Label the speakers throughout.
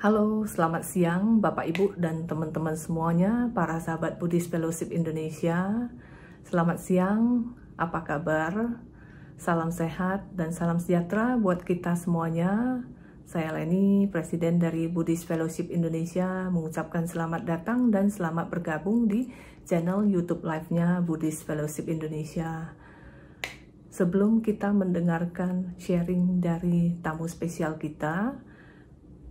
Speaker 1: Halo, selamat siang Bapak Ibu dan teman-teman semuanya, para sahabat Buddhist Fellowship Indonesia. Selamat siang, apa kabar? Salam sehat dan salam sejahtera buat kita semuanya. Saya Leni, Presiden dari Buddhist Fellowship Indonesia, mengucapkan selamat datang dan selamat bergabung di channel YouTube Live-nya Buddhist Fellowship Indonesia. Sebelum kita mendengarkan sharing dari tamu spesial kita,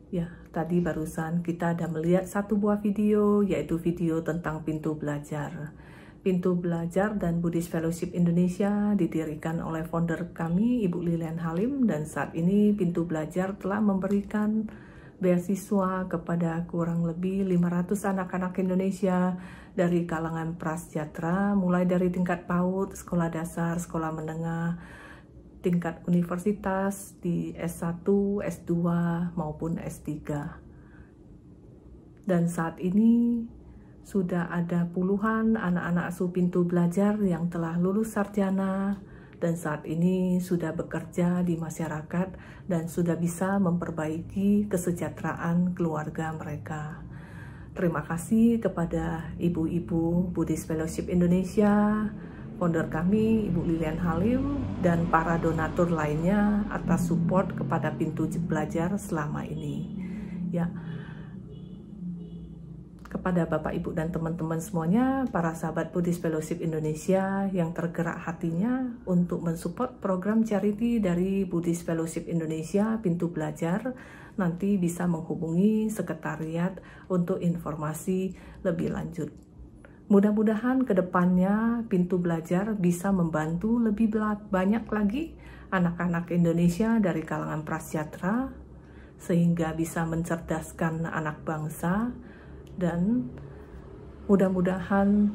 Speaker 1: ya, tadi barusan kita ada melihat satu buah video, yaitu video tentang pintu belajar. Pintu belajar dan Buddhist Fellowship Indonesia didirikan oleh founder kami, Ibu Lilian Halim, dan saat ini pintu belajar telah memberikan beasiswa kepada kurang lebih 500 anak-anak Indonesia dari kalangan prasejahtera, mulai dari tingkat PAUD, sekolah dasar, sekolah menengah, tingkat universitas di S1, S2, maupun S3. Dan saat ini sudah ada puluhan anak-anak asuh pintu belajar yang telah lulus sarjana dan saat ini sudah bekerja di masyarakat dan sudah bisa memperbaiki kesejahteraan keluarga mereka. Terima kasih kepada ibu-ibu Buddhist Fellowship Indonesia, founder kami, Ibu Lilian Halim, dan para donatur lainnya atas support kepada pintu belajar selama ini. Ya, kepada Bapak, Ibu, dan teman-teman semuanya, para sahabat Buddhist Fellowship Indonesia yang tergerak hatinya untuk mensupport program charity dari Buddhist Fellowship Indonesia, pintu belajar, nanti bisa menghubungi sekretariat untuk informasi lebih lanjut. Mudah-mudahan ke depannya pintu belajar bisa membantu lebih banyak lagi anak-anak Indonesia dari kalangan prasejahtera sehingga bisa mencerdaskan anak bangsa, dan mudah-mudahan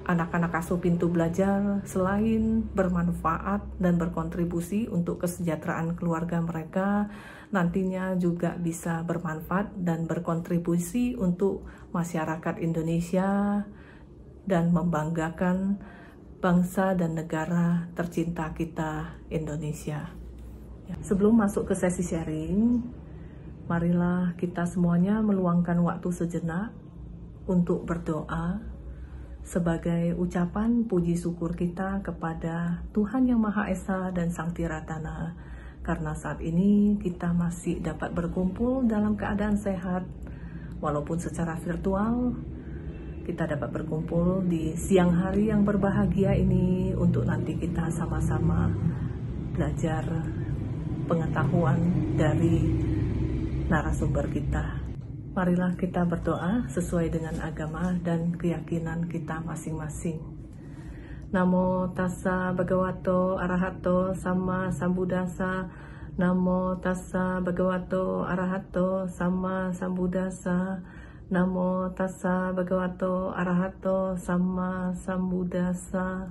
Speaker 1: anak-anak asuh pintu belajar selain bermanfaat dan berkontribusi untuk kesejahteraan keluarga mereka, nantinya juga bisa bermanfaat dan berkontribusi untuk masyarakat Indonesia dan membanggakan bangsa dan negara tercinta kita, Indonesia. Sebelum masuk ke sesi sharing, marilah kita semuanya meluangkan waktu sejenak untuk berdoa sebagai ucapan puji syukur kita kepada Tuhan Yang Maha Esa dan Sang Tiratana, karena saat ini kita masih dapat berkumpul dalam keadaan sehat, walaupun secara virtual. Kita dapat berkumpul di siang hari yang berbahagia ini untuk nanti kita sama-sama belajar pengetahuan dari narasumber kita. Marilah kita berdoa sesuai dengan agama dan keyakinan kita masing-masing. Namo tassa bhagavato arahato sama sambuddhassa. Namo tassa bhagavato arahato sama sambuddhassa. Namo tassa bhagavato arahato sama sambuddhassa.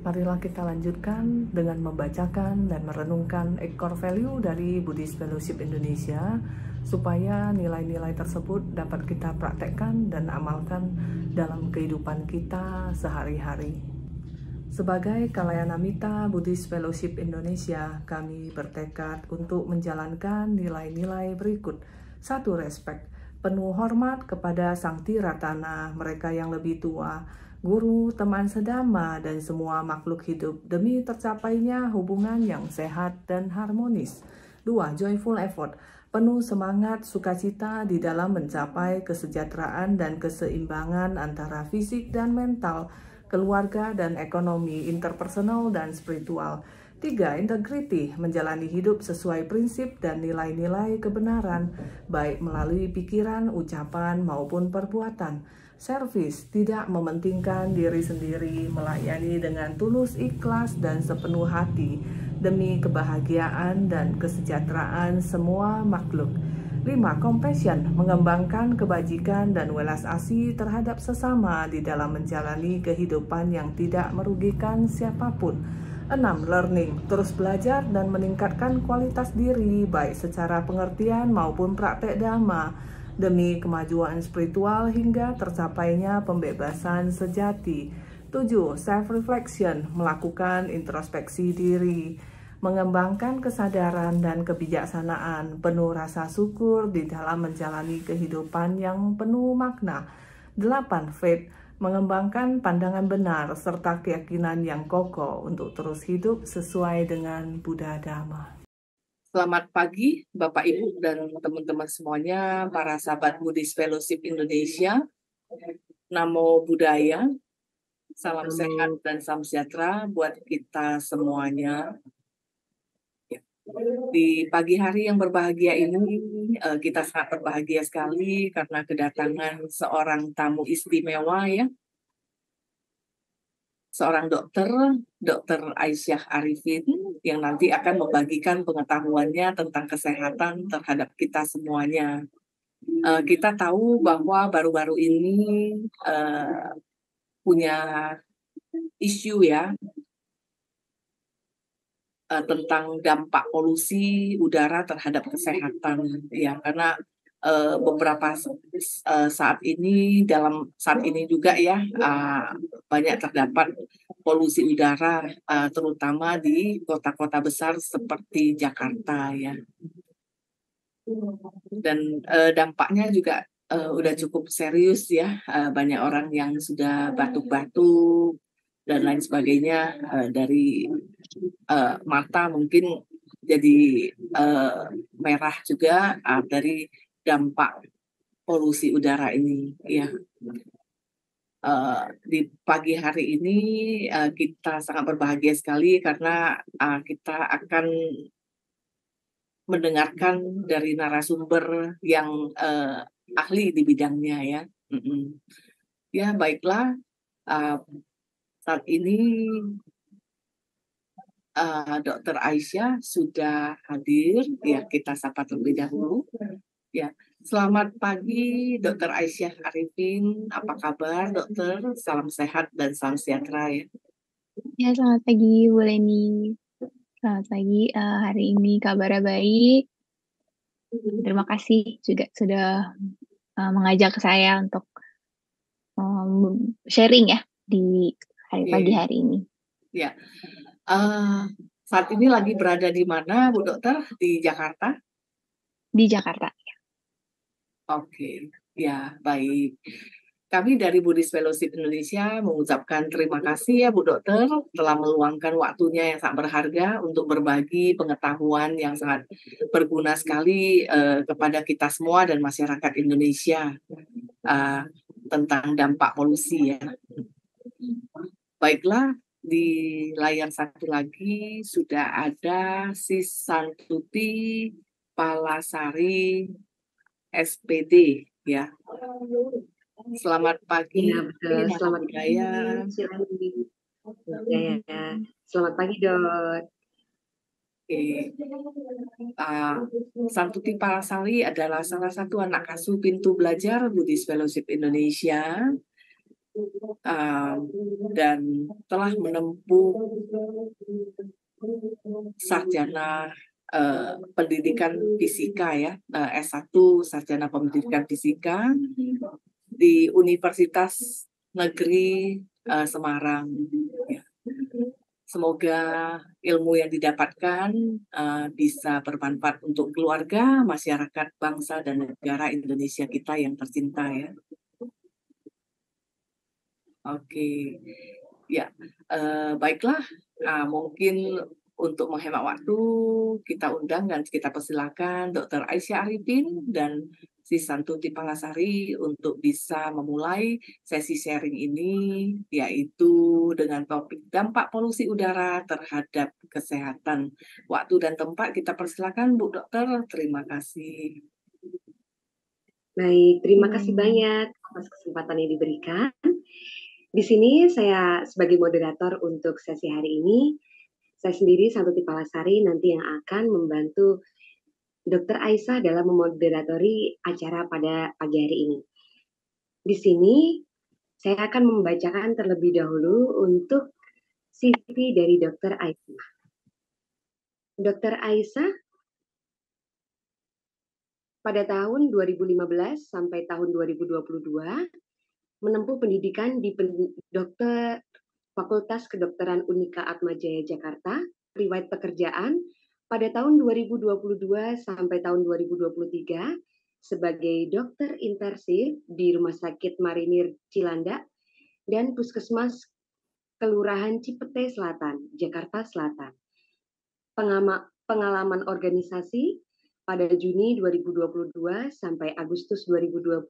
Speaker 1: Marilah kita lanjutkan dengan membacakan dan merenungkan core value dari Buddhist Fellowship Indonesia, supaya nilai-nilai tersebut dapat kita praktekkan dan amalkan dalam kehidupan kita sehari-hari. Sebagai Kalayanamita Buddhist Fellowship Indonesia, kami bertekad untuk menjalankan nilai-nilai berikut. 1. Respek, penuh hormat kepada Sang Tiratana, mereka yang lebih tua, guru, teman sedama, dan semua makhluk hidup demi tercapainya hubungan yang sehat dan harmonis. 2. Joyful effort, penuh semangat sukacita di dalam mencapai kesejahteraan dan keseimbangan antara fisik dan mental, keluarga dan ekonomi, interpersonal dan spiritual. 3. Integrity, menjalani hidup sesuai prinsip dan nilai-nilai kebenaran, baik melalui pikiran, ucapan, maupun perbuatan. Service, tidak mementingkan diri sendiri, melayani dengan tulus ikhlas dan sepenuh hati demi kebahagiaan dan kesejahteraan semua makhluk. 5. Compassion, mengembangkan kebajikan dan welas asih terhadap sesama di dalam menjalani kehidupan yang tidak merugikan siapapun. 6. Learning, terus belajar dan meningkatkan kualitas diri baik secara pengertian maupun praktek dhamma demi kemajuan spiritual hingga tercapainya pembebasan sejati. 7. Self-reflection, melakukan introspeksi diri. mengembangkan kesadaran dan kebijaksanaan, penuh rasa syukur di dalam menjalani kehidupan yang penuh makna. 8. Faith, mengembangkan pandangan benar serta keyakinan yang kokoh untuk terus hidup sesuai dengan Buddha Dharma. Selamat pagi Bapak Ibu dan teman-teman semuanya, para sahabat Buddhist Fellowship Indonesia. Namo Buddhaya, salam sehat dan salam sejahtera buat kita semuanya. Di pagi hari yang berbahagia ini, kita sangat berbahagia sekali karena kedatangan seorang tamu istimewa ya. Seorang dokter Aisyah Arifin, yang nanti akan membagikan pengetahuannya tentang kesehatan terhadap kita semuanya. Kita tahu bahwa baru-baru ini punya isu ya tentang dampak polusi udara terhadap kesehatan ya, karena beberapa saat ini juga ya banyak terdapat polusi udara terutama di kota-kota besar seperti Jakarta ya, dan dampaknya juga udah cukup serius ya, banyak orang yang sudah batuk-batuk dan lain sebagainya, dari mata mungkin jadi merah juga dari dampak polusi udara ini ya. Di pagi hari ini kita sangat berbahagia sekali karena kita akan mendengarkan dari narasumber yang ahli di bidangnya ya. Ya baiklah, saat ini Dr. Aisyah sudah hadir, ya kita sapa terlebih dahulu. Ya, selamat pagi Dr. Aisyah Arifin, apa kabar dokter? Salam sehat dan salam sejahtera ya.
Speaker 2: Ya, selamat pagi Bu Leni. Selamat pagi, hari ini kabarnya baik. Terima kasih juga sudah mengajak saya untuk sharing ya di pagi hari ini.
Speaker 1: Ya. Saat ini lagi berada di mana, Bu Dokter? Di Jakarta?
Speaker 2: Di Jakarta.
Speaker 1: Oke, ya baik. Kami dari Buddhist Fellowship Indonesia mengucapkan terima kasih ya Bu Dokter telah meluangkan waktunya yang sangat berharga untuk berbagi pengetahuan yang sangat berguna sekali kepada kita semua dan masyarakat Indonesia tentang dampak polusi ya. Baiklah, di layar satu lagi sudah ada Sis Santuti Palasari SPD ya. Selamat pagi.
Speaker 3: Ya, betul. Selamat pagi. Selamat pagi, Dok.
Speaker 1: Santuti Palasari adalah salah satu anak asuh pintu belajar Buddhist Fellowship Indonesia. Dan telah menempuh sarjana pendidikan fisika ya, S1 sarjana pendidikan fisika di Universitas Negeri Semarang. Semoga ilmu yang didapatkan bisa bermanfaat untuk keluarga, masyarakat, bangsa, dan negara Indonesia kita yang tercinta ya. Oke, ya baiklah. Mungkin untuk menghemat waktu kita undang dan kita persilakan Dr. Aisyah Arifin dan Sis Santuti Palasari untuk bisa memulai sesi sharing ini, yaitu dengan topik dampak polusi udara terhadap kesehatan. Waktu dan tempat kita persilakan Bu Dokter. Terima kasih.
Speaker 3: Baik, terima kasih banyak atas kesempatan yang diberikan. Di sini saya sebagai moderator untuk sesi hari ini, saya sendiri Santuti Palasari nanti yang akan membantu Dr. Aisyah dalam memoderatori acara pada pagi hari ini. Di sini saya akan membacakan terlebih dahulu untuk CV dari Dr. Aisyah. Dr. Aisyah pada tahun 2015 sampai tahun 2022 menempuh pendidikan di Fakultas Kedokteran Unika Atmajaya Jakarta riwayat pekerjaan pada tahun 2022 sampai tahun 2023 sebagai dokter intensif di Rumah Sakit Marinir Cilandak dan Puskesmas Kelurahan Cipete Selatan, Jakarta Selatan. Pengalaman organisasi pada Juni 2022 sampai Agustus 2022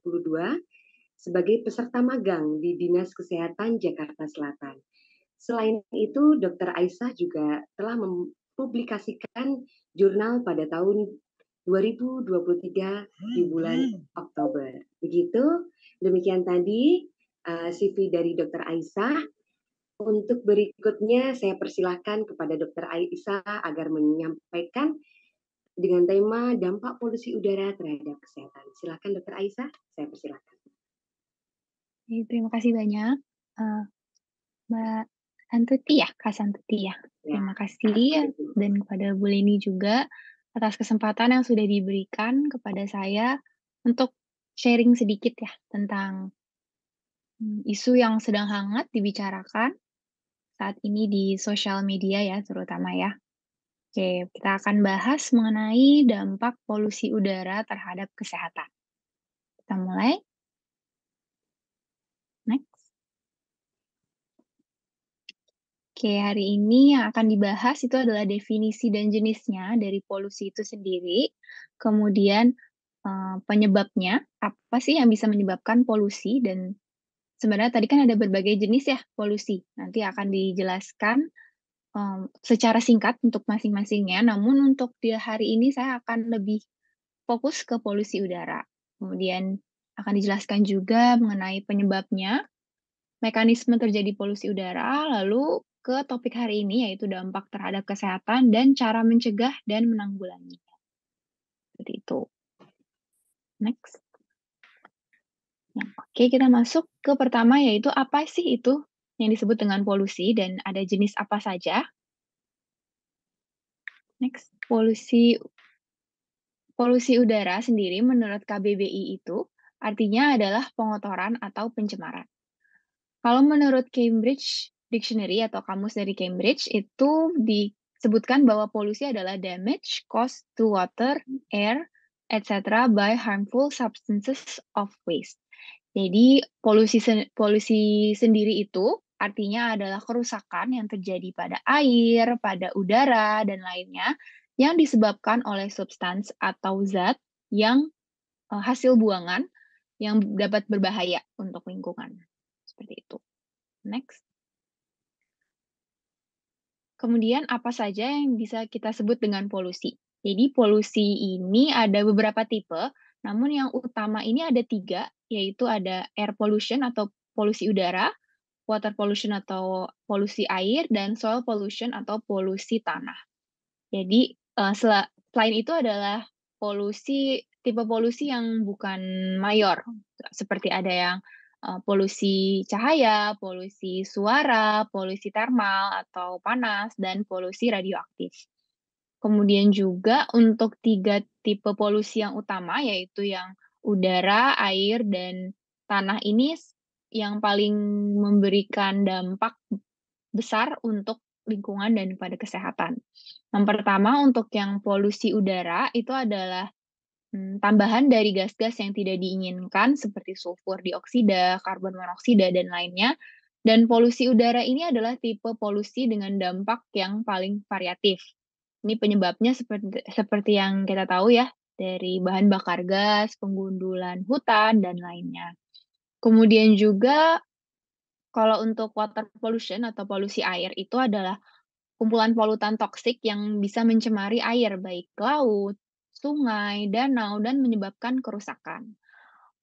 Speaker 3: sebagai peserta magang di Dinas Kesehatan Jakarta Selatan. Selain itu, Dr. Aisyah juga telah mempublikasikan jurnal pada tahun 2023 di bulan Oktober. Begitu, demikian tadi CV dari Dr. Aisyah. Untuk berikutnya saya persilahkan kepada Dr. Aisyah agar menyampaikan dengan tema dampak polusi udara terhadap kesehatan. Silakan Dr. Aisyah, saya persilahkan.
Speaker 2: Terima kasih banyak, Mbak Santuti ya, Kak Santuti ya. Terima kasih dan kepada Bu Leni juga atas kesempatan yang sudah diberikan kepada saya untuk sharing sedikit ya tentang isu yang sedang hangat dibicarakan saat ini di sosial media ya terutama ya. Oke, kita akan bahas mengenai dampak polusi udara terhadap kesehatan. Kita mulai. Next. Oke, hari ini yang akan dibahas itu adalah definisi dan jenisnya dari polusi itu sendiri. Kemudian penyebabnya, apa sih yang bisa menyebabkan polusi, dan sebenarnya tadi kan ada berbagai jenis ya polusi. Nanti akan dijelaskan secara singkat untuk masing-masingnya, namun untuk di hari ini saya akan lebih fokus ke polusi udara. Kemudian akan dijelaskan juga mengenai penyebabnya, mekanisme terjadi polusi udara, lalu ke topik hari ini yaitu dampak terhadap kesehatan dan cara mencegah dan menanggulanginya. Seperti itu. Next. Oke, kita masuk ke pertama yaitu apa sih itu yang disebut dengan polusi dan ada jenis apa saja. Next, polusi udara sendiri menurut KBBI itu artinya adalah pengotoran atau pencemaran. Kalau menurut Cambridge Dictionary atau kamus dari Cambridge itu disebutkan bahwa polusi adalah damage caused to water, air, etc. by harmful substances of waste. Jadi polusi sendiri itu artinya adalah kerusakan yang terjadi pada air, pada udara, dan lainnya yang disebabkan oleh substans atau zat yang hasil buangan yang dapat berbahaya untuk lingkungan. Seperti itu. Next. Kemudian apa saja yang bisa kita sebut dengan polusi? Jadi polusi ini ada beberapa tipe, namun yang utama ini ada 3, yaitu ada air pollution atau polusi udara, water pollution atau polusi air, dan soil pollution atau polusi tanah. Jadi selain itu adalah tipe polusi yang bukan mayor, seperti ada yang polusi cahaya, polusi suara, polusi termal atau panas, dan polusi radioaktif. Kemudian juga untuk 3 tipe polusi yang utama, yaitu yang udara, air, dan tanah ini yang paling memberikan dampak besar untuk lingkungan dan pada kesehatan. Yang pertama untuk yang polusi udara itu adalah tambahan dari gas-gas yang tidak diinginkan seperti sulfur dioksida, karbon monoksida, dan lainnya. Dan polusi udara ini adalah tipe polusi dengan dampak yang paling variatif. Ini penyebabnya seperti yang kita tahu ya, dari bahan bakar gas, penggundulan hutan, dan lainnya. Kemudian juga kalau untuk water pollution atau polusi air itu adalah kumpulan polutan toksik yang bisa mencemari air, baik laut, sungai, danau, dan menyebabkan kerusakan.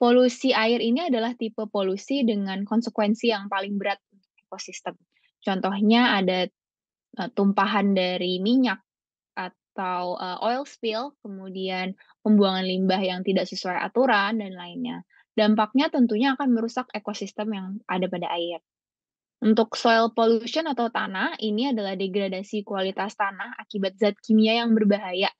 Speaker 2: Polusi air ini adalah tipe polusi dengan konsekuensi yang paling berat untuk ekosistem. Contohnya ada tumpahan dari minyak atau oil spill, kemudian pembuangan limbah yang tidak sesuai aturan, dan lainnya. Dampaknya tentunya akan merusak ekosistem yang ada pada air. Untuk soil pollution atau tanah, ini adalah degradasi kualitas tanah akibat zat kimia yang berbahaya.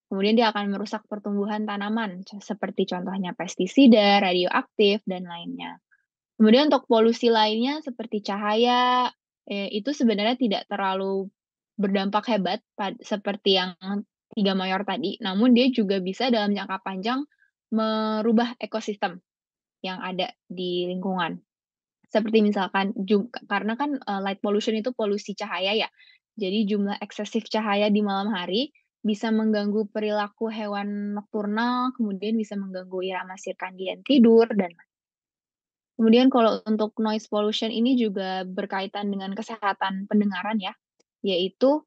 Speaker 2: Kemudian dia akan merusak pertumbuhan tanaman, seperti contohnya pestisida, radioaktif, dan lainnya. Kemudian untuk polusi lainnya seperti cahaya, itu sebenarnya tidak terlalu berdampak hebat seperti yang 3 mayor tadi, namun dia juga bisa dalam jangka panjang merubah ekosistem yang ada di lingkungan. Seperti misalkan karena kan, light pollution itu polusi cahaya ya, jadi jumlah eksesif cahaya di malam hari bisa mengganggu perilaku hewan nokturnal, kemudian bisa mengganggu irama sirkadian tidur dan kemudian kalau untuk noise pollution ini juga berkaitan dengan kesehatan pendengaran ya, yaitu,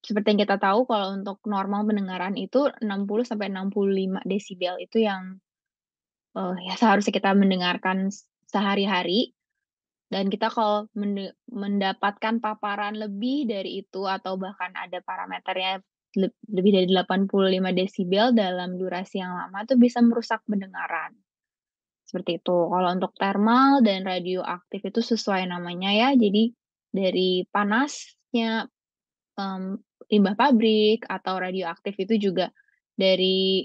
Speaker 2: seperti yang kita tahu kalau untuk normal pendengaran itu 60 sampai 65 desibel itu yang, ya seharusnya kita mendengarkan sehari-hari dan kita kalau mendapatkan paparan lebih dari itu atau bahkan ada parameternya lebih dari 85 desibel dalam durasi yang lama itu bisa merusak pendengaran. Seperti itu. Kalau untuk thermal dan radioaktif itu sesuai namanya ya, jadi dari panasnya, limbah pabrik atau radioaktif itu juga dari,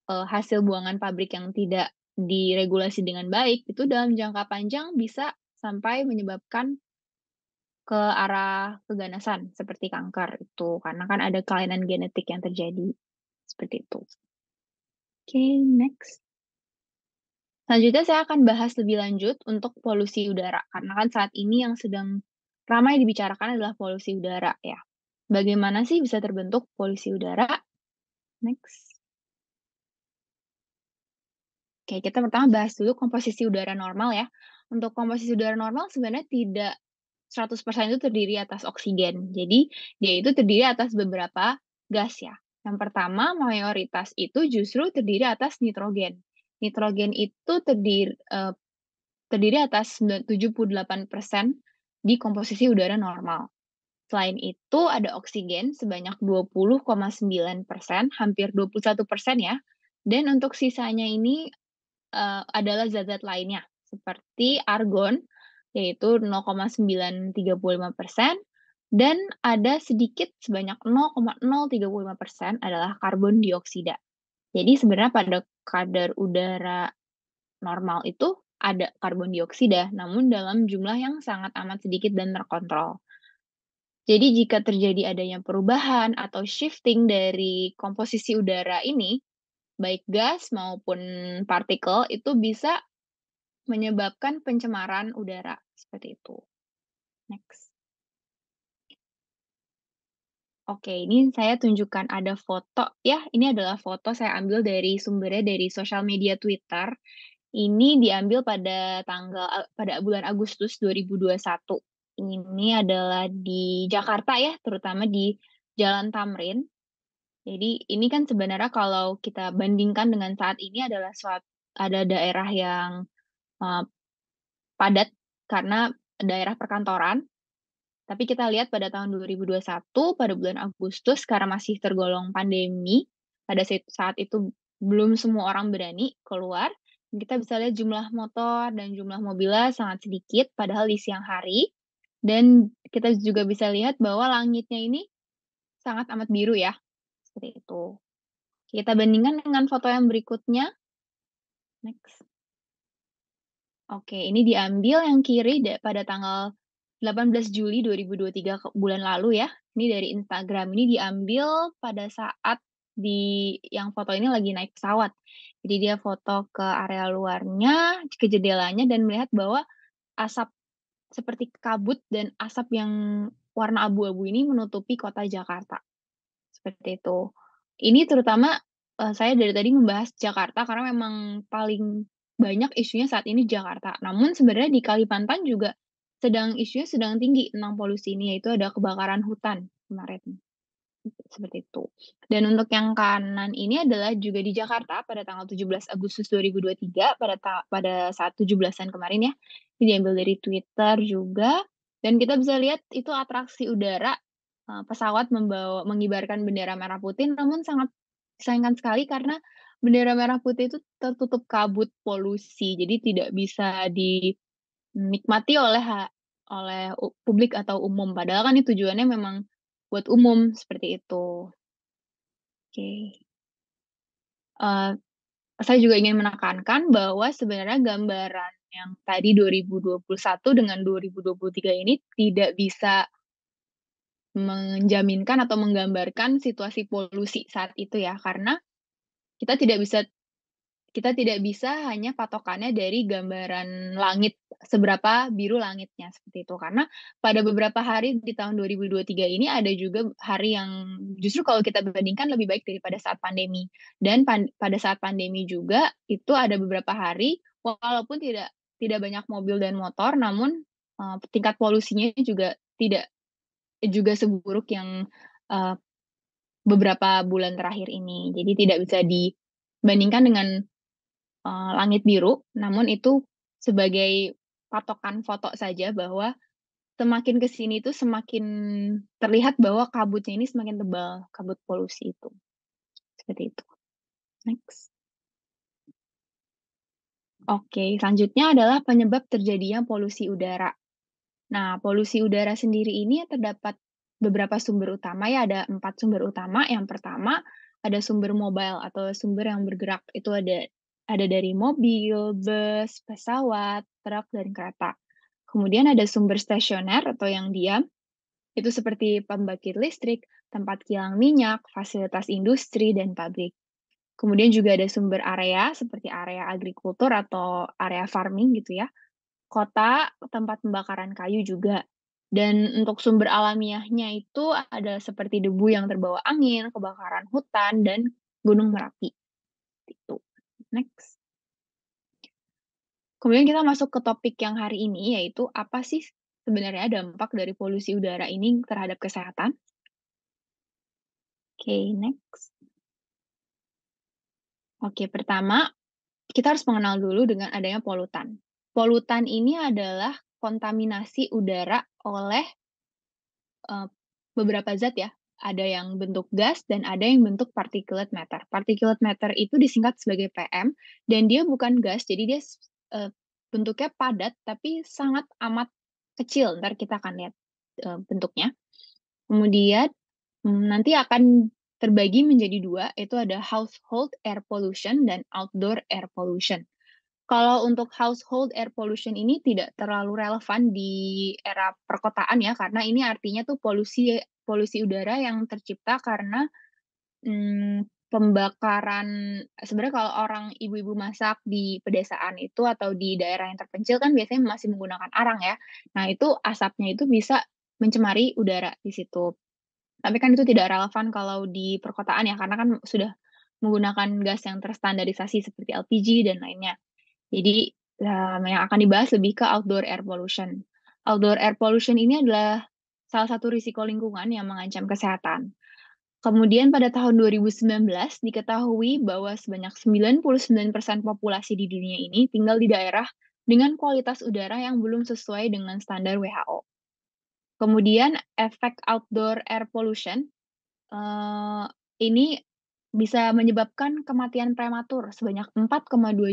Speaker 2: hasil buangan pabrik yang tidak diregulasi dengan baik, itu dalam jangka panjang bisa sampai menyebabkan ke arah keganasan seperti kanker itu, karena kan ada kelainan genetik yang terjadi, seperti itu. Oke, next. Selanjutnya saya akan bahas lebih lanjut untuk polusi udara, karena kan saat ini yang sedang ramai dibicarakan adalah polusi udara ya. Bagaimana sih bisa terbentuk polusi udara? Next. Oke, kita pertama bahas dulu komposisi udara normal ya. Untuk komposisi udara normal sebenarnya tidak 100% itu terdiri atas oksigen. Jadi, dia itu terdiri atas beberapa gas ya. Yang pertama, mayoritas itu justru terdiri atas nitrogen. Nitrogen itu terdiri atas 78% di komposisi udara normal. Selain itu ada oksigen sebanyak 20,9%, hampir 21% ya. Dan untuk sisanya ini adalah zat-zat lainnya seperti argon yaitu 0,935% dan ada sedikit sebanyak 0,035% adalah karbon dioksida. Jadi sebenarnya pada kadar udara normal itu ada karbon dioksida, namun dalam jumlah yang sangat amat sedikit dan terkontrol. Jadi jika terjadi adanya perubahan atau shifting dari komposisi udara ini, baik gas maupun partikel itu bisa menyebabkan pencemaran udara, seperti itu. Next. Oke, ini saya tunjukkan ada foto ya, ini adalah foto saya ambil dari sumbernya dari sosial media Twitter. Ini diambil pada pada bulan Agustus 2021. Ini adalah di Jakarta ya, terutama di Jalan Tamrin. Jadi ini kan sebenarnya kalau kita bandingkan dengan saat ini adalah ada daerah yang, padat karena daerah perkantoran. Tapi kita lihat pada tahun 2021 pada bulan Agustus karena masih tergolong pandemi, pada saat itu belum semua orang berani keluar, kita bisa lihat jumlah motor dan jumlah mobilnya sangat sedikit padahal di siang hari, dan kita juga bisa lihat bahwa langitnya ini sangat amat biru ya, seperti itu. Kita bandingkan dengan foto yang berikutnya. Next. Oke, ini diambil yang kiri pada tanggal 18 Juli 2023 bulan lalu ya. Ini dari Instagram, ini diambil pada saat yang foto ini lagi naik pesawat. Jadi dia foto ke area luarnya, ke jendelanya dan melihat bahwa asap seperti kabut dan asap yang warna abu-abu ini menutupi kota Jakarta. Seperti itu. Ini terutama, saya dari tadi membahas Jakarta karena memang paling banyak isunya saat ini Jakarta. Namun sebenarnya di Kalimantan juga isunya sedang tinggi tentang polusi ini, yaitu ada kebakaran hutan kemarin, seperti itu. Dan untuk yang kanan ini adalah juga di Jakarta pada tanggal 17 Agustus 2023 pada saat 17-an kemarin ya. Ini diambil dari Twitter juga dan kita bisa lihat itu atraksi udara, pesawat mengibarkan bendera merah putih namun sangat disayangkan sekali karena bendera merah putih itu tertutup kabut polusi, jadi tidak bisa dinikmati oleh publik atau umum, padahal kan ini tujuannya memang buat umum, seperti itu. Oke. Saya juga ingin menekankan bahwa sebenarnya gambaran yang tadi 2021 dengan 2023 ini tidak bisa menjaminkan atau menggambarkan situasi polusi saat itu ya, karena kita tidak bisa hanya patokannya dari gambaran langit, seberapa biru langitnya, seperti itu. Karena pada beberapa hari di tahun 2023 ini ada juga hari yang justru kalau kita bandingkan lebih baik daripada saat pandemi. Dan pada saat pandemi juga itu ada beberapa hari walaupun tidak banyak mobil dan motor, namun tingkat polusinya juga tidak juga seburuk yang beberapa bulan terakhir ini. Jadi tidak bisa dibandingkan dengan langit biru, namun itu sebagai patokan foto saja bahwa semakin ke sini tuh semakin terlihat bahwa kabutnya ini semakin tebal, kabut polusi itu. Seperti itu. Next. Oke, selanjutnya adalah penyebab terjadinya polusi udara. Nah, polusi udara sendiri ini terdapat beberapa sumber utama ya, ada 4 sumber utama. Yang pertama, ada sumber mobile atau sumber yang bergerak. Itu ada dari mobil, bus, pesawat, truk, dan kereta. Kemudian ada sumber stasioner atau yang diam, itu seperti pembangkit listrik, tempat kilang minyak, fasilitas industri, dan pabrik. Kemudian juga ada sumber area, seperti area agrikultur atau area farming gitu ya. Kota, tempat pembakaran kayu juga. Dan untuk sumber alamiahnya itu ada seperti debu yang terbawa angin, kebakaran hutan, dan gunung Merapi. Itu. Next. Kemudian kita masuk ke topik yang hari ini, yaitu apa sih sebenarnya dampak dari polusi udara ini terhadap kesehatan? Oke, next. Oke, pertama, kita harus mengenal dulu dengan adanya polutan. Polutan ini adalah kontaminasi udara oleh beberapa zat ya. Ada yang bentuk gas dan ada yang bentuk particulate matter. Particulate matter itu disingkat sebagai PM dan dia bukan gas, jadi dia bentuknya padat tapi sangat amat kecil. Ntar kita akan lihat bentuknya. Kemudian nanti akan terbagi menjadi 2, itu ada household air pollution dan outdoor air pollution. Kalau untuk household air pollution ini tidak terlalu relevan di era perkotaan ya, karena ini artinya tuh polusi udara yang tercipta karena pembakaran. Sebenarnya kalau orang ibu-ibu masak di pedesaan itu atau di daerah yang terpencil kan biasanya masih menggunakan arang ya. Nah, itu asapnya itu bisa mencemari udara di situ. Tapi kan itu tidak relevan kalau di perkotaan ya, karena kan sudah menggunakan gas yang terstandarisasi seperti LPG dan lainnya. Jadi, yang akan dibahas lebih ke outdoor air pollution. Outdoor air pollution ini adalah salah satu risiko lingkungan yang mengancam kesehatan. Kemudian pada tahun 2019 diketahui bahwa sebanyak 99% populasi di dunia ini tinggal di daerah dengan kualitas udara yang belum sesuai dengan standar WHO. Kemudian efek outdoor air pollution ini bisa menyebabkan kematian prematur sebanyak 4,2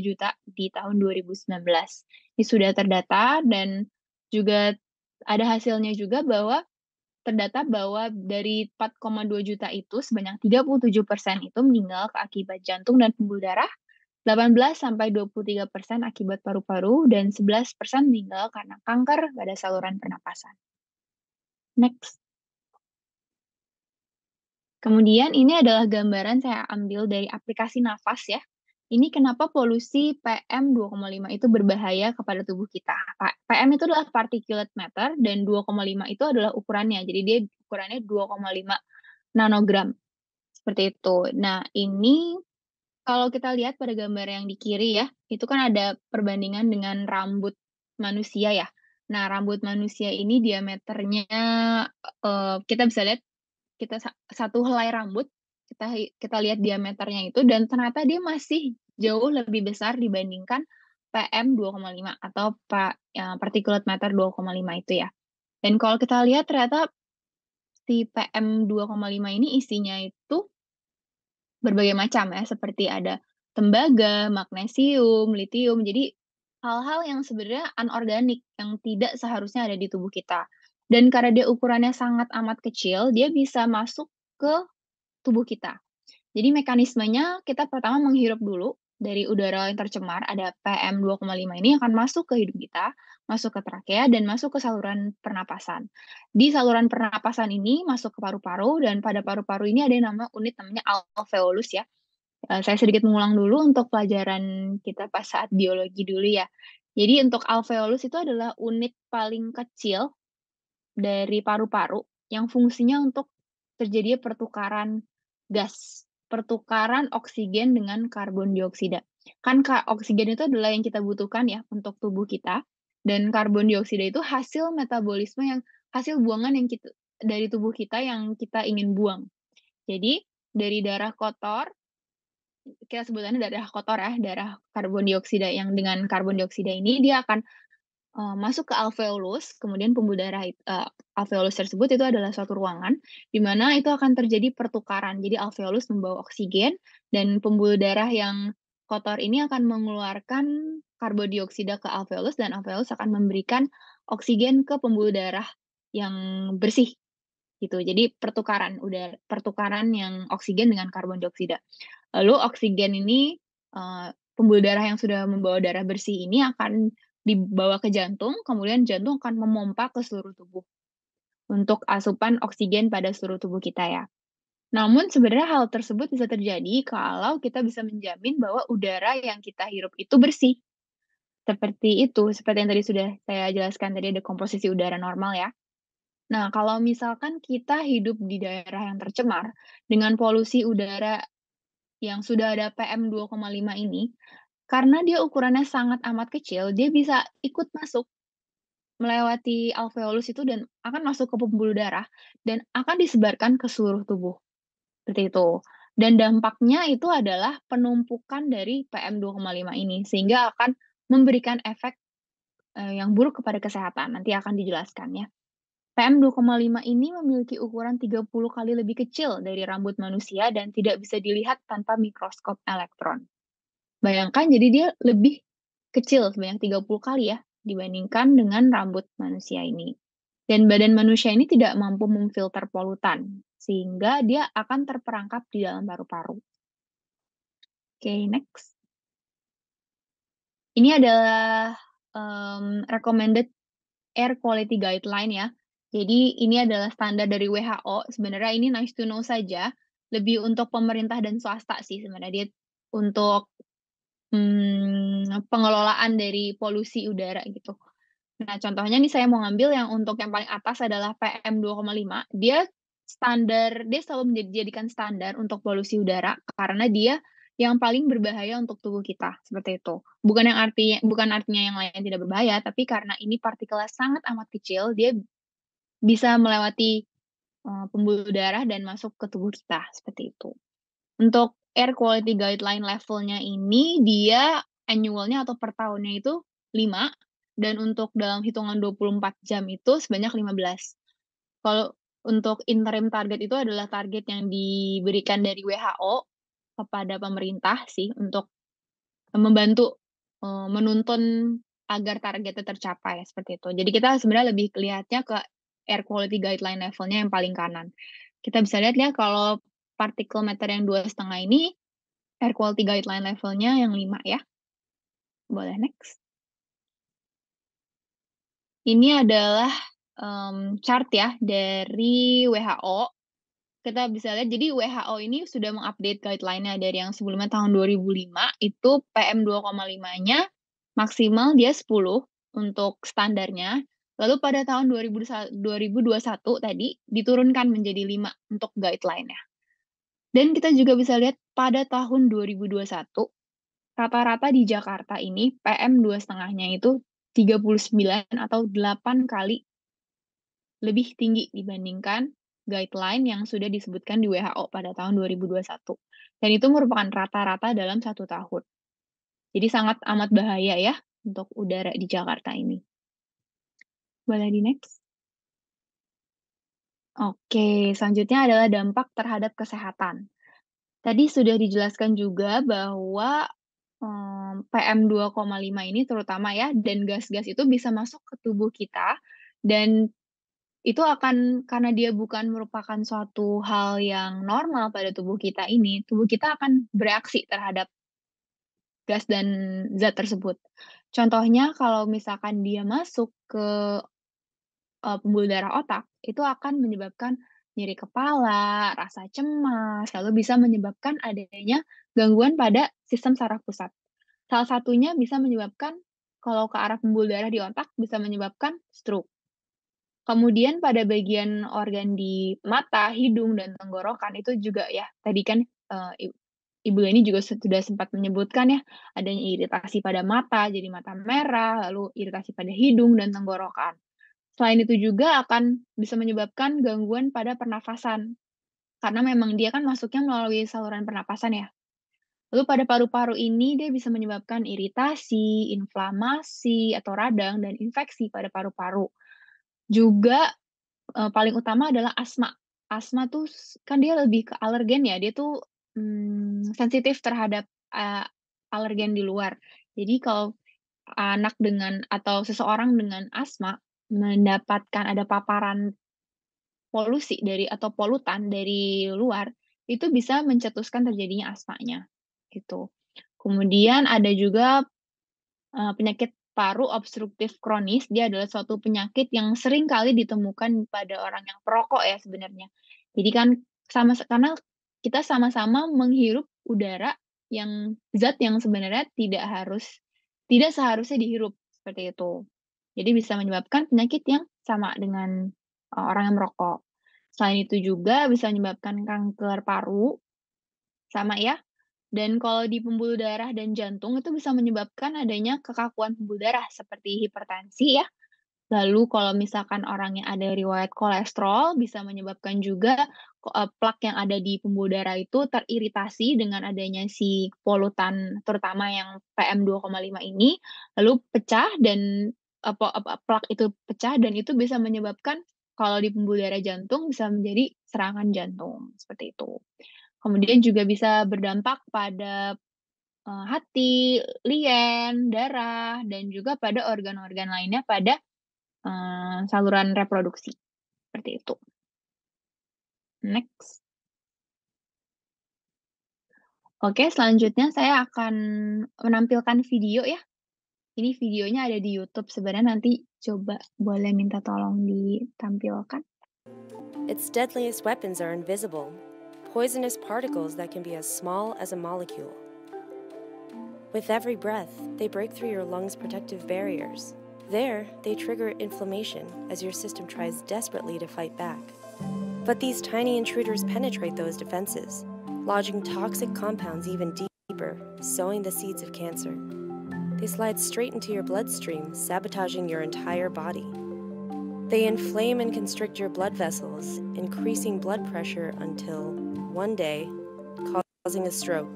Speaker 2: juta di tahun 2019. Ini sudah terdata dan juga ada hasilnya juga bahwa terdata bahwa dari 4,2 juta itu sebanyak 37% itu meninggal akibat jantung dan pembuluh darah, 18-23% akibat paru-paru, dan 11% meninggal karena kanker pada saluran pernapasan. Next. Kemudian ini adalah gambaran saya ambil dari aplikasi nafas ya. Ini kenapa polusi PM 2,5 itu berbahaya kepada tubuh kita. PM itu adalah particulate matter dan 2,5 itu adalah ukurannya. Jadi dia ukurannya 2,5 nanogram. Seperti itu. Nah, ini kalau kita lihat pada gambar yang di kiri ya, itu kan ada perbandingan dengan rambut manusia ya. Nah, rambut manusia ini diameternya kita bisa lihat satu helai rambut, kita lihat diameternya itu dan ternyata dia masih jauh lebih besar dibandingkan PM 2,5 atau particulate matter 2,5 itu ya. Dan kalau kita lihat ternyata si PM 2,5 ini isinya itu berbagai macam ya, seperti ada tembaga, magnesium, litium. Jadi hal-hal yang sebenarnya anorganik yang tidak seharusnya ada di tubuh kita. Dan karena dia ukurannya sangat amat kecil, dia bisa masuk ke tubuh kita. Jadi mekanismenya kita pertama menghirup dulu, dari udara yang tercemar, ada PM2,5 ini akan masuk ke hidung kita, masuk ke trakea, dan masuk ke saluran pernapasan. Di saluran pernapasan ini masuk ke paru-paru, dan pada paru-paru ini ada yang namanya alveolus ya. Saya sedikit mengulang dulu untuk pelajaran kita pas saat biologi dulu ya. Jadi untuk alveolus itu adalah unit paling kecil dari paru-paru yang fungsinya untuk terjadinya pertukaran gas, pertukaran oksigen dengan karbon dioksida. Kan oksigen itu adalah yang kita butuhkan ya untuk tubuh kita, dan karbon dioksida itu hasil metabolisme hasil buangan yang dari tubuh kita yang kita ingin buang. Jadi dari darah kotor, kita sebutannya darah kotor ya, darah karbon dioksida yang dengan karbon dioksida ini dia akan masuk ke alveolus, kemudian pembuluh darah alveolus tersebut itu adalah suatu ruangan, di mana itu akan terjadi pertukaran. Jadi alveolus membawa oksigen, dan pembuluh darah yang kotor ini akan mengeluarkan karbon dioksida ke alveolus, dan alveolus akan memberikan oksigen ke pembuluh darah yang bersih, gitu. Jadi pertukaran yang oksigen dengan karbon dioksida. Lalu oksigen ini, pembuluh darah yang sudah membawa darah bersih ini akan dibawa ke jantung, kemudian jantung akan memompa ke seluruh tubuh untuk asupan oksigen pada seluruh tubuh kita ya. Namun sebenarnya hal tersebut bisa terjadi kalau kita bisa menjamin bahwa udara yang kita hirup itu bersih. Seperti yang tadi sudah saya jelaskan tadi ada komposisi udara normal ya. Nah, kalau misalkan kita hidup di daerah yang tercemar dengan polusi udara yang sudah ada PM2,5 ini, karena dia ukurannya sangat amat kecil, dia bisa ikut masuk melewati alveolus itu dan akan masuk ke pembuluh darah dan akan disebarkan ke seluruh tubuh, seperti itu. Dan dampaknya itu adalah penumpukan dari PM2,5 ini, sehingga akan memberikan efek, yang buruk kepada kesehatan, nanti akan dijelaskan ya. PM2,5 ini memiliki ukuran 30 kali lebih kecil dari rambut manusia dan tidak bisa dilihat tanpa mikroskop elektron. Bayangkan jadi dia lebih kecil sebanyak 30 kali ya, dibandingkan dengan rambut manusia ini. Dan badan manusia ini tidak mampu memfilter polutan, sehingga dia akan terperangkap di dalam paru-paru. Oke, next. Ini adalah recommended air quality guideline ya. Jadi ini adalah standar dari WHO, sebenarnya ini nice to know saja, lebih untuk pemerintah dan swasta sih sebenarnya, dia untuk pengelolaan dari polusi udara gitu. Nah, contohnya nih saya mau ngambil yang untuk yang paling atas adalah PM2,5. Dia selalu dijadikan standar untuk polusi udara karena dia yang paling berbahaya untuk tubuh kita, seperti itu. Bukan artinya yang lain tidak berbahaya, tapi karena ini partikelnya sangat amat kecil, dia bisa melewati pembuluh darah dan masuk ke tubuh kita, seperti itu. Untuk air quality guideline level-nya ini dia annual-nya atau per tahunnya itu 5, dan untuk dalam hitungan 24 jam itu sebanyak 15. Kalau untuk interim target itu adalah target yang diberikan dari WHO kepada pemerintah sih untuk membantu, menuntun agar targetnya tercapai, seperti itu. Jadi kita sebenarnya lebih lihatnya ke air quality guideline level-nya yang paling kanan. Kita bisa lihat ya kalau partikel matter yang 2,5 ini, air quality guideline level-nya yang 5 ya. Boleh next. Ini adalah, chart ya dari WHO. Kita bisa lihat jadi WHO ini sudah mengupdate guideline-nya dari yang sebelumnya tahun 2005, itu PM2,5-nya maksimal dia 10 untuk standarnya, lalu pada tahun 2021 tadi diturunkan menjadi 5 untuk guideline-nya. Dan kita juga bisa lihat pada tahun 2021, rata-rata di Jakarta ini PM2,5-nya itu 39 atau 8 kali lebih tinggi dibandingkan guideline yang sudah disebutkan di WHO pada tahun 2021. Dan itu merupakan rata-rata dalam 1 tahun. Jadi sangat amat bahaya ya untuk udara di Jakarta ini. Boleh di next? Oke, selanjutnya adalah dampak terhadap kesehatan. Tadi sudah dijelaskan juga bahwa, PM2,5 ini terutama ya, dan gas-gas itu bisa masuk ke tubuh kita, dan itu akan karena dia bukan merupakan suatu hal yang normal pada tubuh kita ini, tubuh kita akan bereaksi terhadap gas dan zat tersebut. Contohnya kalau misalkan dia masuk ke pembuluh darah otak, itu akan menyebabkan nyeri kepala, rasa cemas, lalu bisa menyebabkan adanya gangguan pada sistem saraf pusat. Salah satunya bisa menyebabkan kalau ke arah pembuluh darah di otak bisa menyebabkan stroke. Kemudian pada bagian organ di mata, hidung, dan tenggorokan itu juga ya, tadi kan, Ibu ini juga sudah sempat menyebutkan ya, adanya iritasi pada mata, jadi mata merah, lalu iritasi pada hidung dan tenggorokan. Selain itu juga akan bisa menyebabkan gangguan pada pernafasan, karena memang dia kan masuknya melalui saluran pernapasan ya. Lalu pada paru-paru ini dia bisa menyebabkan iritasi, inflamasi, atau radang, dan infeksi pada paru-paru. Juga, paling utama adalah asma. Asma tuh kan dia lebih ke alergen ya, dia tuh, sensitif terhadap, alergen di luar. Jadi kalau anak dengan atau seseorang dengan asma mendapatkan ada paparan polusi dari atau polutan dari luar, itu bisa mencetuskan terjadinya asmanya, gitu. Kemudian ada juga, penyakit paru obstruktif kronis, dia adalah suatu penyakit yang sering kali ditemukan pada orang yang perokok ya sebenarnya. Jadi kan karena kita sama-sama menghirup udara yang zat yang sebenarnya tidak seharusnya dihirup, seperti itu. Jadi bisa menyebabkan penyakit yang sama dengan, orang yang merokok. Selain itu juga bisa menyebabkan kanker paru, sama ya. Dan kalau di pembuluh darah dan jantung itu bisa menyebabkan adanya kekakuan pembuluh darah seperti hipertensi ya. Lalu kalau misalkan orangnya ada riwayat kolesterol bisa menyebabkan juga plak yang ada di pembuluh darah itu teriritasi dengan adanya si polutan terutama yang PM2,5 ini, lalu pecah dan plak itu pecah dan itu bisa menyebabkan kalau di pembuluh darah jantung bisa menjadi serangan jantung, seperti itu. Kemudian juga bisa berdampak pada, hati, lien, darah, dan juga pada organ-organ lainnya pada, saluran reproduksi, seperti itu. Next. Oke, selanjutnya saya akan menampilkan video ya. Ini videonya ada di YouTube, sebenarnya nanti coba boleh minta tolong ditampilkan.
Speaker 4: Its deadliest weapons are invisible, poisonous particles that can be as small as a molecule. With every breath, they break through your lungs' protective barriers. There, they trigger inflammation as your system tries desperately to fight back. But these tiny intruders penetrate those defenses, lodging toxic compounds even deeper, sowing the seeds of cancer. They slide straight into your bloodstream, sabotaging your entire body. They inflame and constrict your blood vessels, increasing blood pressure until, one day, causing a stroke.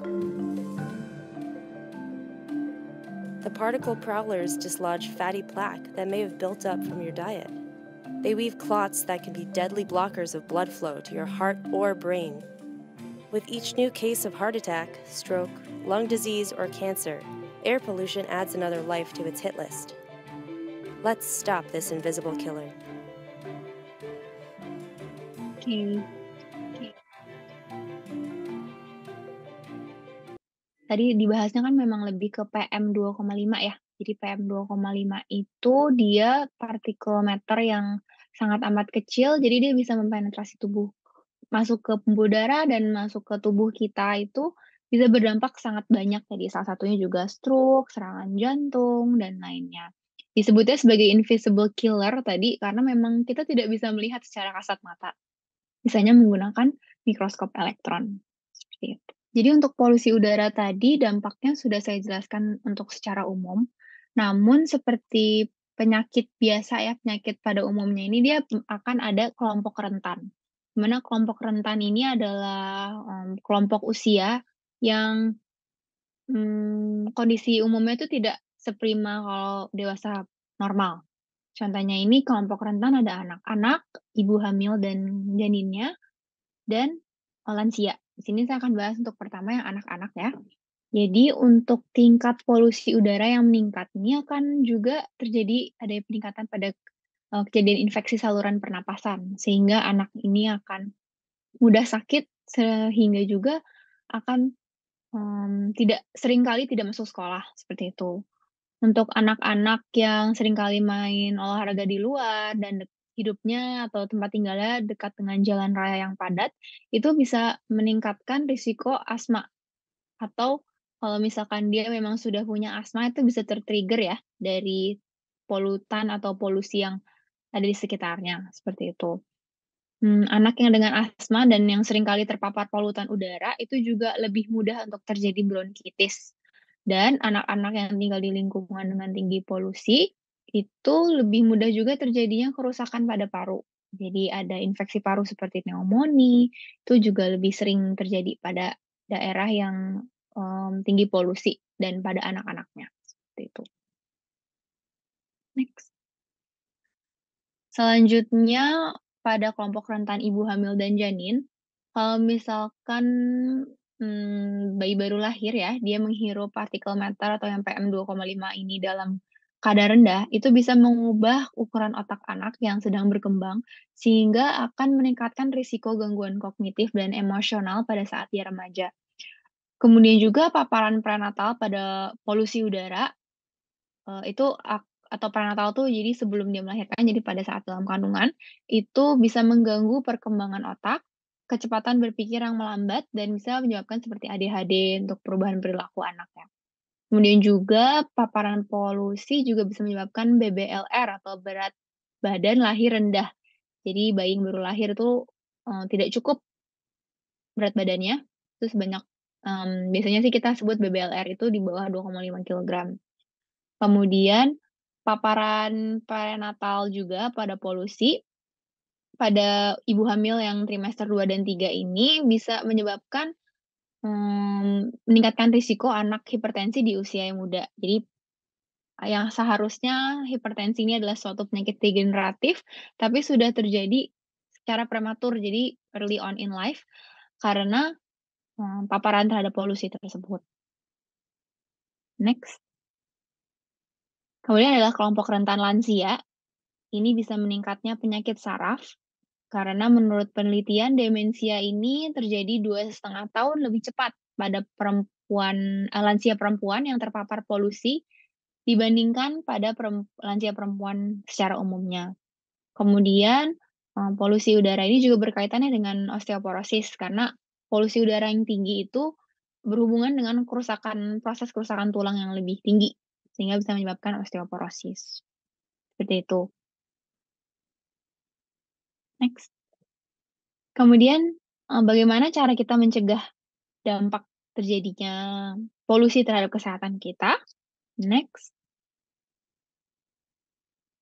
Speaker 4: The particle prowlers dislodge fatty plaque that may have built up from your diet. They weave clots that can be deadly blockers of blood flow to your heart or brain. With each new case of heart attack, stroke, lung disease, or cancer, air pollution adds another life to its hit list. Let's stop this invisible killer.
Speaker 2: Oke. Tadi dibahasnya kan memang lebih ke PM2,5 ya. Jadi PM2,5 itu dia partikel matter yang sangat amat kecil, jadi dia bisa mempenetrasi tubuh. Masuk ke pembuluh darah dan masuk ke tubuh kita itu bisa berdampak sangat banyak tadi, salah satunya juga stroke, serangan jantung, dan lainnya. Disebutnya sebagai invisible killer tadi karena memang kita tidak bisa melihat secara kasat mata. Misalnya menggunakan mikroskop elektron, seperti itu. Jadi untuk polusi udara tadi dampaknya sudah saya jelaskan untuk secara umum, namun seperti penyakit biasa ya, penyakit pada umumnya ini dia akan ada kelompok rentan. Di mana kelompok rentan ini adalah, kelompok usia yang, kondisi umumnya itu tidak seprima kalau dewasa normal. Contohnya ini kelompok rentan ada anak-anak, ibu hamil dan janinnya, dan lansia. Di sini saya akan bahas untuk pertama yang anak-anak ya. Jadi untuk tingkat polusi udara yang meningkat ini akan juga terjadi ada peningkatan pada, kejadian infeksi saluran pernapasan, sehingga anak ini akan mudah sakit, sehingga juga akan seringkali tidak masuk sekolah, seperti itu. Untuk anak-anak yang seringkali main olahraga di luar dan hidupnya atau tempat tinggalnya dekat dengan jalan raya yang padat, itu bisa meningkatkan risiko asma. Atau kalau misalkan dia memang sudah punya asma, itu bisa ter-trigger ya dari polutan atau polusi yang ada di sekitarnya, seperti itu. Anak yang dengan asma dan yang seringkali terpapar polutan udara, itu juga lebih mudah untuk terjadi bronkitis. Dan anak-anak yang tinggal di lingkungan dengan tinggi polusi, itu lebih mudah juga terjadinya kerusakan pada paru. Jadi ada infeksi paru seperti pneumonia, itu juga lebih sering terjadi pada daerah yang, tinggi polusi dan pada anak-anaknya, seperti itu. Next. Selanjutnya, pada kelompok rentan ibu hamil dan janin, kalau misalkan, bayi baru lahir ya, dia menghirup partikel matter atau yang PM2,5 ini dalam kadar rendah, itu bisa mengubah ukuran otak anak yang sedang berkembang, sehingga akan meningkatkan risiko gangguan kognitif dan emosional pada saat dia remaja. Kemudian juga paparan prenatal pada polusi udara, itu atau prenatal tuh jadi sebelum dia melahirkan, jadi pada saat dalam kandungan, itu bisa mengganggu perkembangan otak, kecepatan berpikir yang melambat, dan bisa menyebabkan seperti ADHD untuk perubahan perilaku anak ya. Kemudian juga paparan polusi juga bisa menyebabkan BBLR atau berat badan lahir rendah. Jadi bayi yang baru lahir itu tidak cukup berat badannya, itu sebanyak biasanya sih kita sebut BBLR itu di bawah 2,5 kilogram. Kemudian paparan prenatal juga pada polusi, pada ibu hamil yang trimester 2 dan 3 ini bisa menyebabkan, meningkatkan risiko anak hipertensi di usia yang muda. Jadi, yang seharusnya hipertensi ini adalah suatu penyakit degeneratif, tapi sudah terjadi secara prematur, jadi early on in life, karena, paparan terhadap polusi tersebut. Next. Kemudian adalah kelompok rentan lansia. Ini bisa meningkatnya penyakit saraf, karena menurut penelitian demensia ini terjadi 2,5 tahun lebih cepat pada lansia perempuan yang terpapar polusi dibandingkan pada lansia perempuan secara umumnya. Kemudian, polusi udara ini juga berkaitannya dengan osteoporosis, karena polusi udara yang tinggi itu berhubungan dengan proses kerusakan tulang yang lebih tinggi, sehingga bisa menyebabkan osteoporosis. Seperti itu. Next. Kemudian, bagaimana cara kita mencegah dampak terjadinya polusi terhadap kesehatan kita? Next.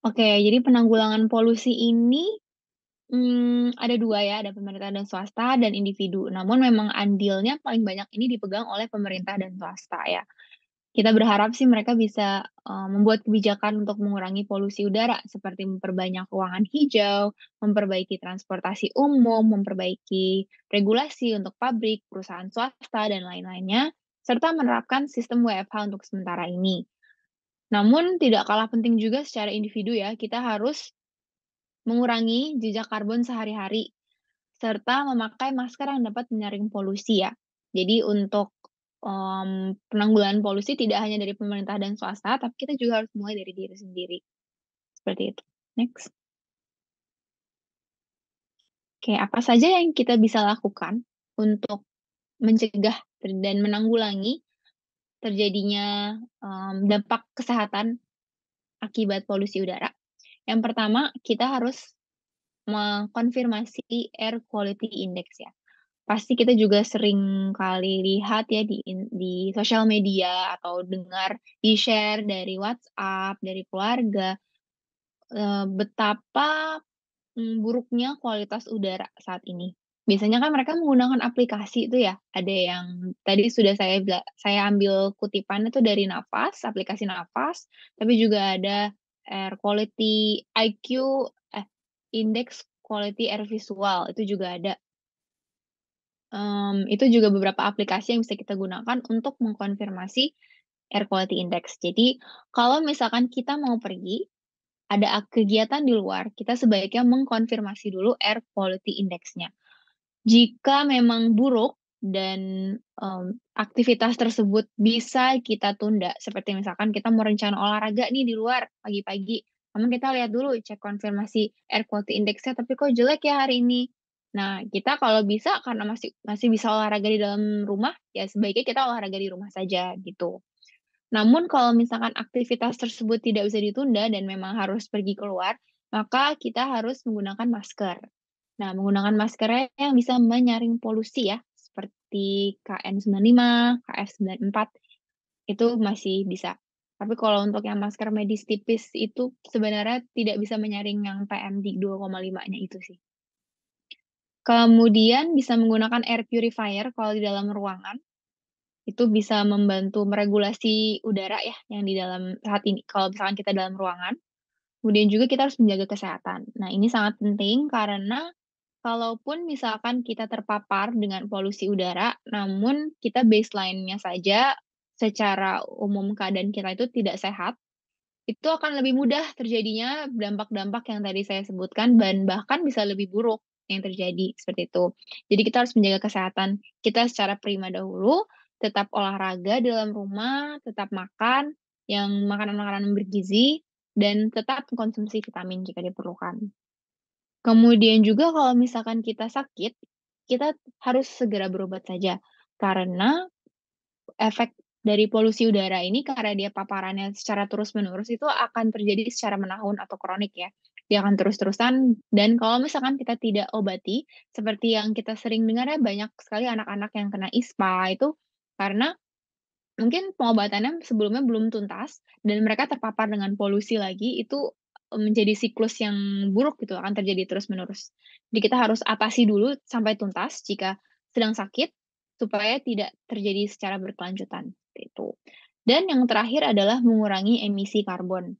Speaker 2: Oke, jadi penanggulangan polusi ini, ada 2 ya, ada pemerintah dan swasta dan individu. Namun memang andilnya paling banyak ini dipegang oleh pemerintah dan swasta ya. Kita berharap sih mereka bisa, membuat kebijakan untuk mengurangi polusi udara, seperti memperbanyak ruangan hijau, memperbaiki transportasi umum, memperbaiki regulasi untuk pabrik, perusahaan swasta, dan lain-lainnya, serta menerapkan sistem WFH untuk sementara ini. Namun tidak kalah penting juga secara individu ya, kita harus mengurangi jejak karbon sehari-hari, serta memakai masker yang dapat menyaring polusi ya. Jadi untuk penanggulangan polusi tidak hanya dari pemerintah dan swasta, tapi kita juga harus mulai dari diri sendiri. Seperti itu. Next. Oke, apa saja yang kita bisa lakukan untuk mencegah dan menanggulangi terjadinya dampak kesehatan akibat polusi udara? Yang pertama, kita harus mengkonfirmasi air quality index ya. Pasti kita juga sering kali lihat ya di sosial media atau dengar di-share dari WhatsApp, dari keluarga, betapa, buruknya kualitas udara saat ini. Biasanya kan mereka menggunakan aplikasi itu ya, ada yang tadi sudah saya ambil kutipan itu dari Nafas, aplikasi Nafas, tapi juga ada air quality Index Quality Air Visual, itu juga ada. Itu juga beberapa aplikasi yang bisa kita gunakan untuk mengkonfirmasi air quality index. Jadi, kalau misalkan kita mau pergi, ada kegiatan di luar, kita sebaiknya mengkonfirmasi dulu air quality index-nya. Jika memang buruk dan, aktivitas tersebut bisa kita tunda. Seperti misalkan kita mau rencana olahraga nih di luar pagi-pagi, namun kita lihat dulu cek konfirmasi air quality index-nya, tapi kok jelek ya hari ini. Nah, kita kalau bisa karena masih bisa olahraga di dalam rumah, ya sebaiknya kita olahraga di rumah saja gitu. Namun kalau misalkan aktivitas tersebut tidak bisa ditunda dan memang harus pergi keluar, maka kita harus menggunakan masker. Nah, menggunakan masker yang bisa menyaring polusi ya, seperti KN95, KF94, itu masih bisa. Tapi kalau untuk yang masker medis tipis itu sebenarnya tidak bisa menyaring yang PM di 2,5-nya itu sih. Kemudian bisa menggunakan air purifier kalau di dalam ruangan. Itu bisa membantu meregulasi udara ya, yang di dalam saat ini kalau misalkan kita dalam ruangan. Kemudian juga kita harus menjaga kesehatan. Nah, ini sangat penting karena kalaupun misalkan kita terpapar dengan polusi udara, namun kita baseline-nya saja secara umum keadaan kita itu tidak sehat, itu akan lebih mudah terjadinya dampak-dampak yang tadi saya sebutkan dan bahkan bisa lebih buruk yang terjadi, seperti itu. Jadi kita harus menjaga kesehatan kita secara prima dahulu, tetap olahraga di dalam rumah, tetap makan yang makanan-makanan bergizi, dan tetap mengkonsumsi vitamin jika diperlukan. Kemudian juga kalau misalkan kita sakit, kita harus segera berobat saja, karena efek dari polusi udara ini karena dia paparannya secara terus-menerus itu akan terjadi secara menahun atau kronik ya. Dia akan terus-terusan dan kalau misalkan kita tidak obati, seperti yang kita sering dengar ya banyak sekali anak-anak yang kena ISPA itu karena mungkin pengobatannya sebelumnya belum tuntas dan mereka terpapar dengan polusi lagi, itu menjadi siklus yang buruk gitu, akan terjadi terus-menerus. Jadi kita harus atasi dulu sampai tuntas jika sedang sakit, supaya tidak terjadi secara berkelanjutan, seperti itu. Dan yang terakhir adalah mengurangi emisi karbon.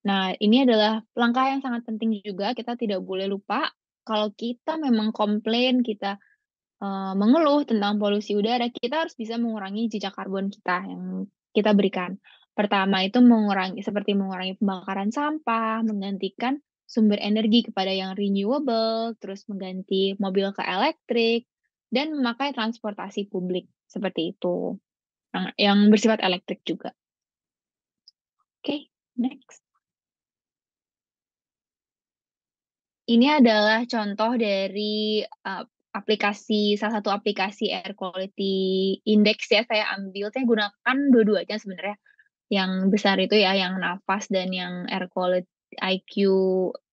Speaker 2: Nah, ini adalah langkah yang sangat penting juga, kita tidak boleh lupa kalau kita memang komplain, kita mengeluh tentang polusi udara, kita harus bisa mengurangi jejak karbon kita yang kita berikan. Pertama itu seperti mengurangi pembakaran sampah, menggantikan sumber energi kepada yang renewable, terus mengganti mobil ke elektrik, dan memakai transportasi publik, seperti itu. Yang bersifat elektrik juga. Oke, next. Ini adalah contoh dari salah satu aplikasi air quality index ya, saya ambil, saya gunakan dua-duanya sebenarnya. Yang besar itu ya, yang nafas dan yang air quality IQ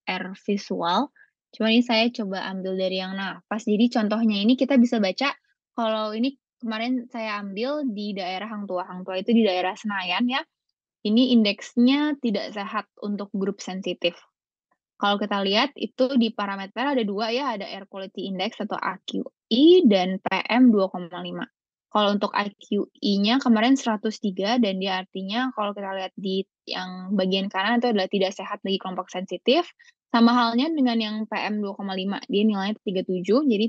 Speaker 2: air visual. Cuma ini saya coba ambil dari yang nafas. Jadi contohnya ini kita bisa baca, kalau ini kemarin saya ambil di daerah Hang Tuah. Hang Tuah itu di daerah Senayan ya. Ini indeksnya tidak sehat untuk grup sensitif. Kalau kita lihat itu di parameter ada 2 ya, ada air quality index atau AQI dan PM 2,5. Kalau untuk AQI-nya kemarin 103 dan dia artinya kalau kita lihat di yang bagian kanan itu adalah tidak sehat bagi kelompok sensitif. Sama halnya dengan yang PM 2,5, dia nilainya 37, jadi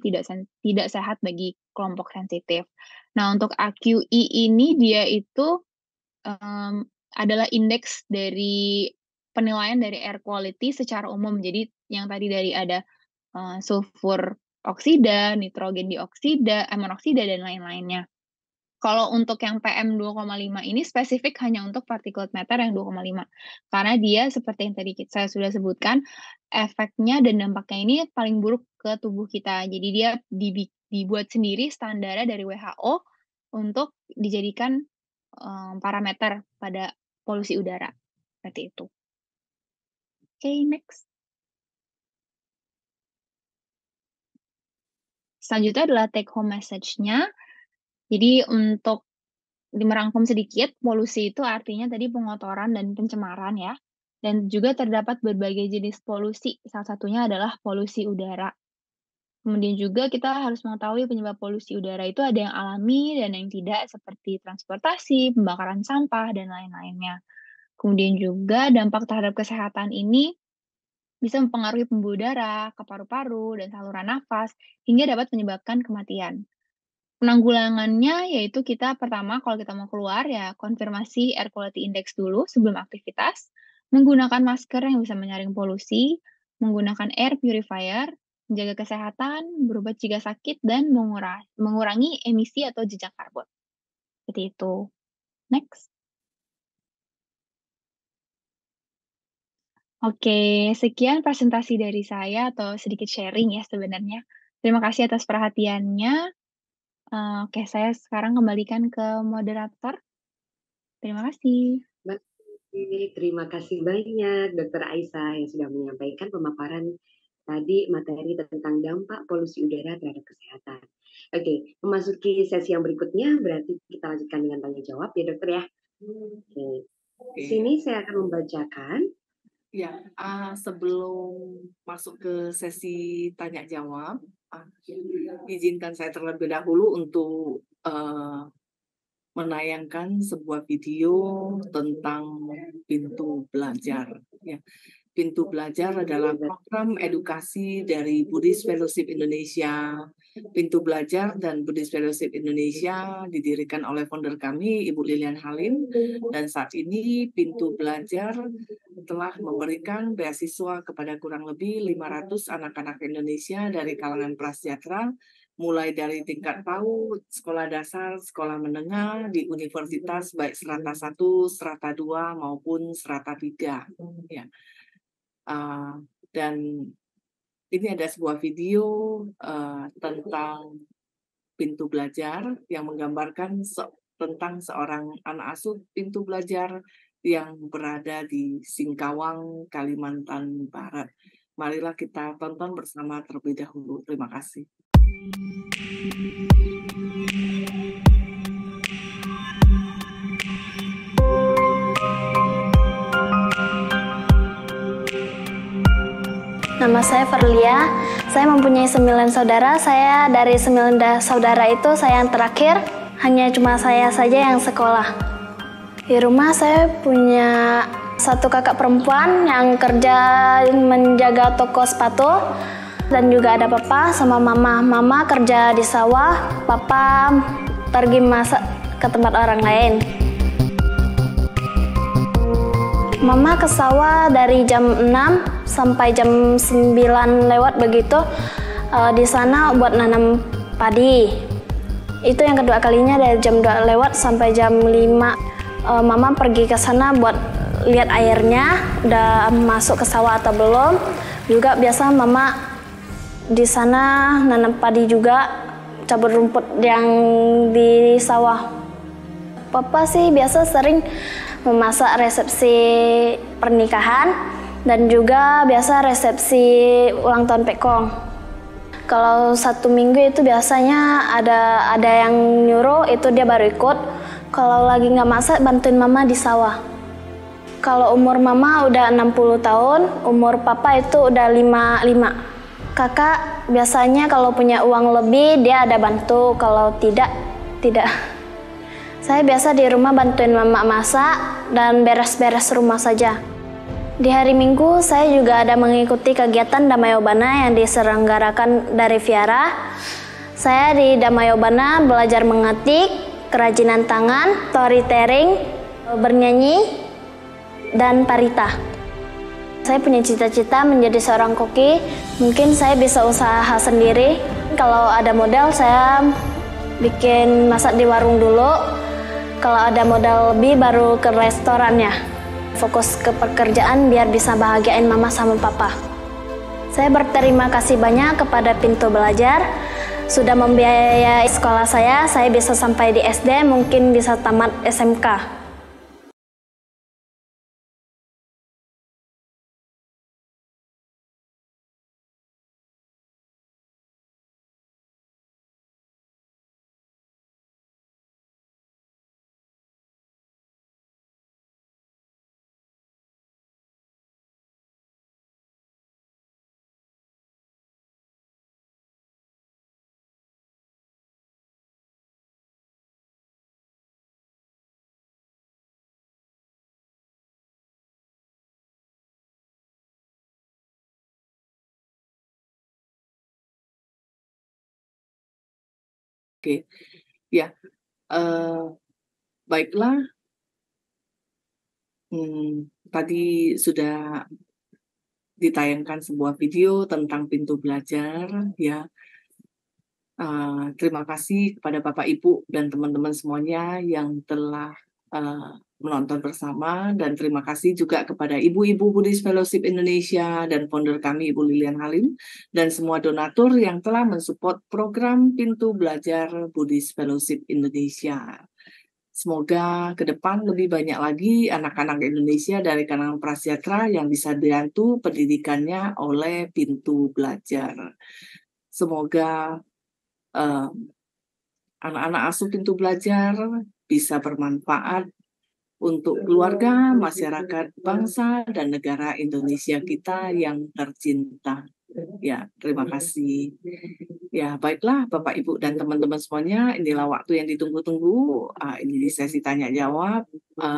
Speaker 2: tidak sehat bagi kelompok sensitif. Nah, untuk AQI ini dia itu adalah indeks dari penilaian dari air quality secara umum. Jadi yang tadi dari ada sulfur oksida, nitrogen dioksida, monoksida dan lain-lainnya. Kalau untuk yang PM 2,5 ini spesifik hanya untuk particulate matter yang 2,5. Karena dia seperti yang tadi saya sudah sebutkan, efeknya dan dampaknya ini paling buruk ke tubuh kita. Jadi dia dibuat sendiri standarnya dari WHO untuk dijadikan parameter pada polusi udara. Seperti itu. Oke, next. Selanjutnya adalah take home message-nya. Jadi untuk merangkum sedikit, polusi itu artinya tadi pengotoran dan pencemaran ya. Dan juga terdapat berbagai jenis polusi, salah satunya adalah polusi udara. Kemudian juga kita harus mengetahui penyebab polusi udara itu ada yang alami dan yang tidak, seperti transportasi, pembakaran sampah, dan lain-lainnya. Kemudian juga dampak terhadap kesehatan ini bisa mempengaruhi pembuluh darah, ke paru-paru, dan saluran nafas, hingga dapat menyebabkan kematian. Penanggulangannya yaitu kita pertama kalau kita mau keluar ya konfirmasi air quality index dulu sebelum aktivitas, menggunakan masker yang bisa menyaring polusi, menggunakan air purifier, menjaga kesehatan, berobat jika sakit, dan mengurangi emisi atau jejak karbon. Seperti itu. Next. Oke, sekian presentasi dari saya atau sedikit sharing ya sebenarnya. Terima kasih atas perhatiannya. Oke, saya sekarang kembalikan ke moderator. Terima kasih.
Speaker 3: Baik, terima kasih banyak Dr. Aisyah yang sudah menyampaikan pemaparan tadi materi tentang dampak polusi udara terhadap kesehatan. Oke, memasuki sesi yang berikutnya berarti kita lanjutkan dengan tanya jawab ya dokter ya. Oke. Di sini saya akan membacakan.
Speaker 1: Ya, sebelum masuk ke sesi tanya jawab, izinkan saya terlebih dahulu untuk menayangkan sebuah video tentang Pintu Belajar. Ya. Pintu Belajar adalah program edukasi dari Buddhist Fellowship Indonesia. Pintu Belajar dan Buddhist Fellowship Indonesia didirikan oleh founder kami, Ibu Lilian Halim. Dan saat ini Pintu Belajar telah memberikan beasiswa kepada kurang lebih 500 anak-anak Indonesia dari kalangan prasejahtera, mulai dari tingkat PAUD, sekolah dasar, sekolah menengah, di universitas baik strata 1, strata 2, maupun strata 3. Ya. Dan ini ada sebuah video tentang Pintu Belajar yang menggambarkan tentang seorang anak asuh Pintu Belajar yang berada di Singkawang, Kalimantan Barat. Marilah kita tonton bersama terlebih dahulu. Terima kasih.
Speaker 5: Nama saya Verlia, saya mempunyai 9 saudara. Saya dari 9 saudara itu saya yang terakhir, hanya cuma saya saja yang sekolah. Di rumah saya punya 1 kakak perempuan yang kerja menjaga toko sepatu, dan juga ada papa sama mama. Mama kerja di sawah, papa pergi masak ke tempat orang lain. Mama ke sawah dari jam 6 sampai jam 9 lewat begitu, di sana buat nanam padi. Itu yang kedua kalinya dari jam 2 lewat sampai jam 5. Mama pergi ke sana buat lihat airnya udah masuk ke sawah atau belum. Juga biasa mama di sana nanam padi juga, cabut rumput yang di sawah. Papa sih biasa sering memasak resepsi pernikahan dan juga biasa resepsi ulang tahun Pekong. Kalau 1 minggu itu biasanya ada yang nyuruh, itu dia baru ikut. Kalau lagi nggak masak, bantuin mama di sawah. Kalau umur mama udah 60 tahun, umur papa itu udah 55. Kakak biasanya kalau punya uang lebih dia ada bantu, kalau tidak. Saya biasa di rumah bantuin mama masak dan beres-beres rumah saja. Di hari Minggu saya juga ada mengikuti kegiatan Damayobana yang diselenggarakan dari Viara. Saya di Damayobana belajar mengetik, kerajinan tangan, storytelling, bernyanyi, dan parita. Saya punya cita-cita menjadi seorang koki. Mungkin saya bisa usaha sendiri. Kalau ada modal saya bikin masak di warung dulu. Kalau ada modal lebih baru ke restorannya. Fokus ke pekerjaan biar bisa bahagiain mama sama papa. Saya berterima kasih banyak kepada Pintu Belajar sudah membiayai sekolah saya bisa sampai di SD, mungkin bisa tamat SMK.
Speaker 1: Oke, ya, baiklah. Tadi sudah ditayangkan sebuah video tentang pintu belajar ya. Terima kasih kepada Bapak Ibu dan teman-teman semuanya yang telah menonton bersama, dan terima kasih juga kepada Ibu-Ibu Buddhist Fellowship Indonesia dan founder kami Ibu Lilian Halim dan semua donatur yang telah mensupport program Pintu Belajar Buddhist Fellowship Indonesia. Semoga ke depan lebih banyak lagi anak-anak Indonesia dari kalangan prasejahtera yang bisa dibantu pendidikannya oleh Pintu Belajar. Semoga anak-anak asuh Pintu Belajar bisa bermanfaat untuk keluarga, masyarakat, bangsa, dan negara Indonesia kita yang tercinta. Ya, terima kasih. Ya, baiklah Bapak, Ibu, dan teman-teman semuanya, inilah waktu yang ditunggu-tunggu. Ini di sesi tanya-jawab.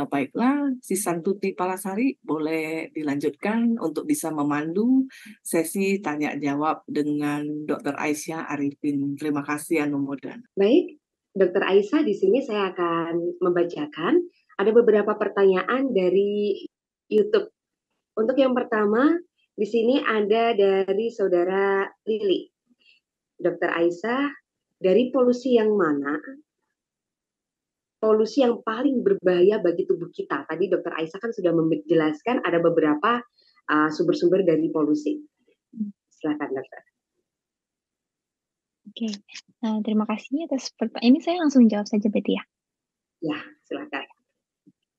Speaker 1: Baiklah, Si Santuti Palasari boleh dilanjutkan untuk bisa memandu sesi tanya-jawab dengan Dr. Aisyah Arifin. Terima kasih, Anumodan.
Speaker 3: Baik, Dr. Aisyah, di sini saya akan membacakan. Ada beberapa pertanyaan dari YouTube. Untuk yang pertama, di sini ada dari Saudara Lili. Dr. Aisyah, dari polusi yang mana polusi yang paling berbahaya bagi tubuh kita? Tadi Dr. Aisyah kan sudah menjelaskan ada beberapa sumber-sumber dari polusi. Silakan, Dokter.
Speaker 2: Oke, terima kasih atas pertanyaan. Ini saya langsung jawab saja, Betty ya?
Speaker 3: Ya, silakan.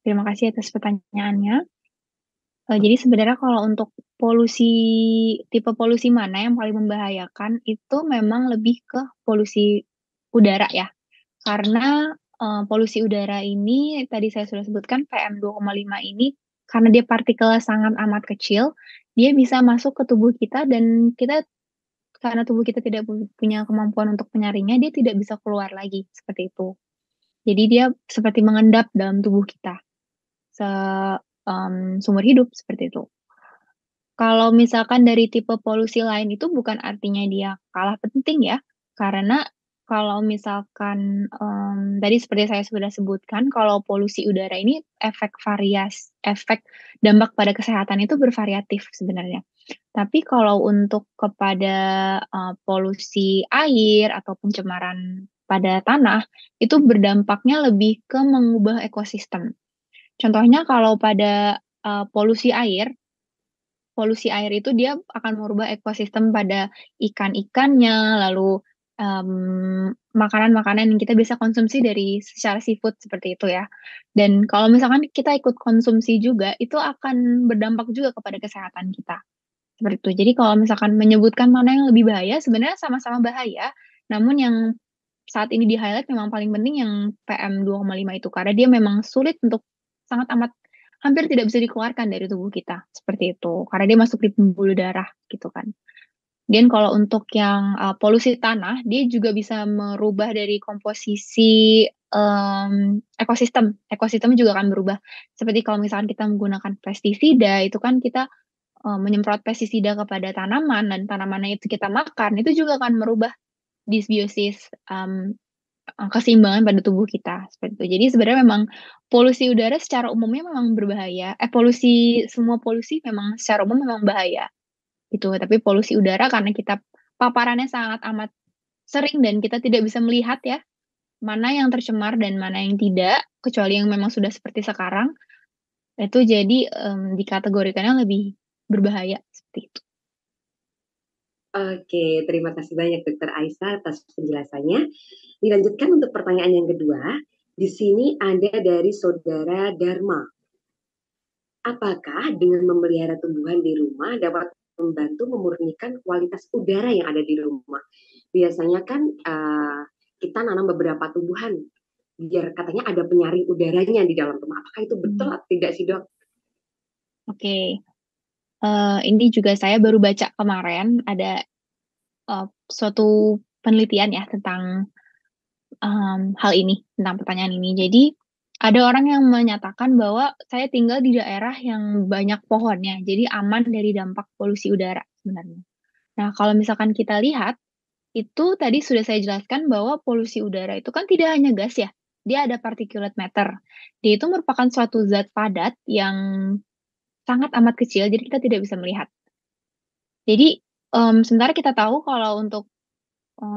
Speaker 2: Terima kasih atas pertanyaannya. Jadi sebenarnya kalau untuk tipe polusi mana yang paling membahayakan, itu memang lebih ke polusi udara ya. Karena polusi udara ini, tadi saya sudah sebutkan PM2,5 ini, karena dia partikelnya sangat amat kecil, dia bisa masuk ke tubuh kita dan karena tubuh kita tidak punya kemampuan untuk menyaringnya, dia tidak bisa keluar lagi, seperti itu. Jadi dia seperti mengendap dalam tubuh kita. Seumur hidup seperti itu. Kalau misalkan dari tipe polusi lain itu bukan artinya dia kalah penting ya, karena kalau misalkan tadi seperti saya sudah sebutkan, kalau polusi udara ini efek dampak pada kesehatan itu bervariatif sebenarnya. Tapi kalau untuk kepada polusi air atau pencemaran pada tanah, itu berdampaknya lebih ke mengubah ekosistem. Contohnya kalau pada polusi air itu dia akan merubah ekosistem pada ikan-ikannya, lalu makanan-makanan yang kita bisa konsumsi dari secara seafood seperti itu ya. Dan kalau misalkan kita ikut konsumsi juga, itu akan berdampak juga kepada kesehatan kita. Seperti itu. Jadi kalau misalkan menyebutkan mana yang lebih bahaya, sebenarnya sama-sama bahaya, namun yang saat ini di-highlight memang paling penting yang PM2,5 itu, karena dia memang sulit untuk sangat amat hampir tidak bisa dikeluarkan dari tubuh kita, seperti itu. Karena dia masuk di pembuluh darah gitu kan. Dan kalau untuk yang polusi tanah, dia juga bisa merubah dari komposisi ekosistem. Ekosistem juga akan berubah. Seperti kalau misalkan kita menggunakan pestisida, itu kan kita menyemprot pestisida kepada tanaman, dan tanamannya itu kita makan, itu juga akan merubah disbiosis keseimbangan pada tubuh kita seperti itu. Jadi sebenarnya memang polusi udara secara umumnya memang berbahaya. Semua polusi memang secara umum memang bahaya. Gitu. Tapi polusi udara karena kita paparannya sangat amat sering dan kita tidak bisa melihat ya mana yang tercemar dan mana yang tidak, kecuali yang memang sudah seperti sekarang. Itu jadi dikategorikannya lebih berbahaya seperti itu.
Speaker 3: Oke, terima kasih banyak Dr. Aisyah atas penjelasannya. Dilanjutkan untuk pertanyaan yang kedua. Di sini ada dari Saudara Dharma. Apakah dengan memelihara tumbuhan di rumah dapat membantu memurnikan kualitas udara yang ada di rumah? Biasanya kan kita nanam beberapa tumbuhan, biar katanya ada penyaring udaranya di dalam rumah. Apakah itu betul atau tidak sih, Dok?
Speaker 2: Oke. Ini juga saya baru baca kemarin, ada suatu penelitian ya tentang hal ini, tentang pertanyaan ini. Jadi ada orang yang menyatakan bahwa saya tinggal di daerah yang banyak pohonnya, jadi aman dari dampak polusi udara sebenarnya. Nah, kalau misalkan kita lihat, itu tadi sudah saya jelaskan bahwa polusi udara itu kan tidak hanya gas ya, dia ada particulate matter. Dia itu merupakan suatu zat padat yang sangat amat kecil, jadi kita tidak bisa melihat. Jadi sementara kita tahu kalau untuk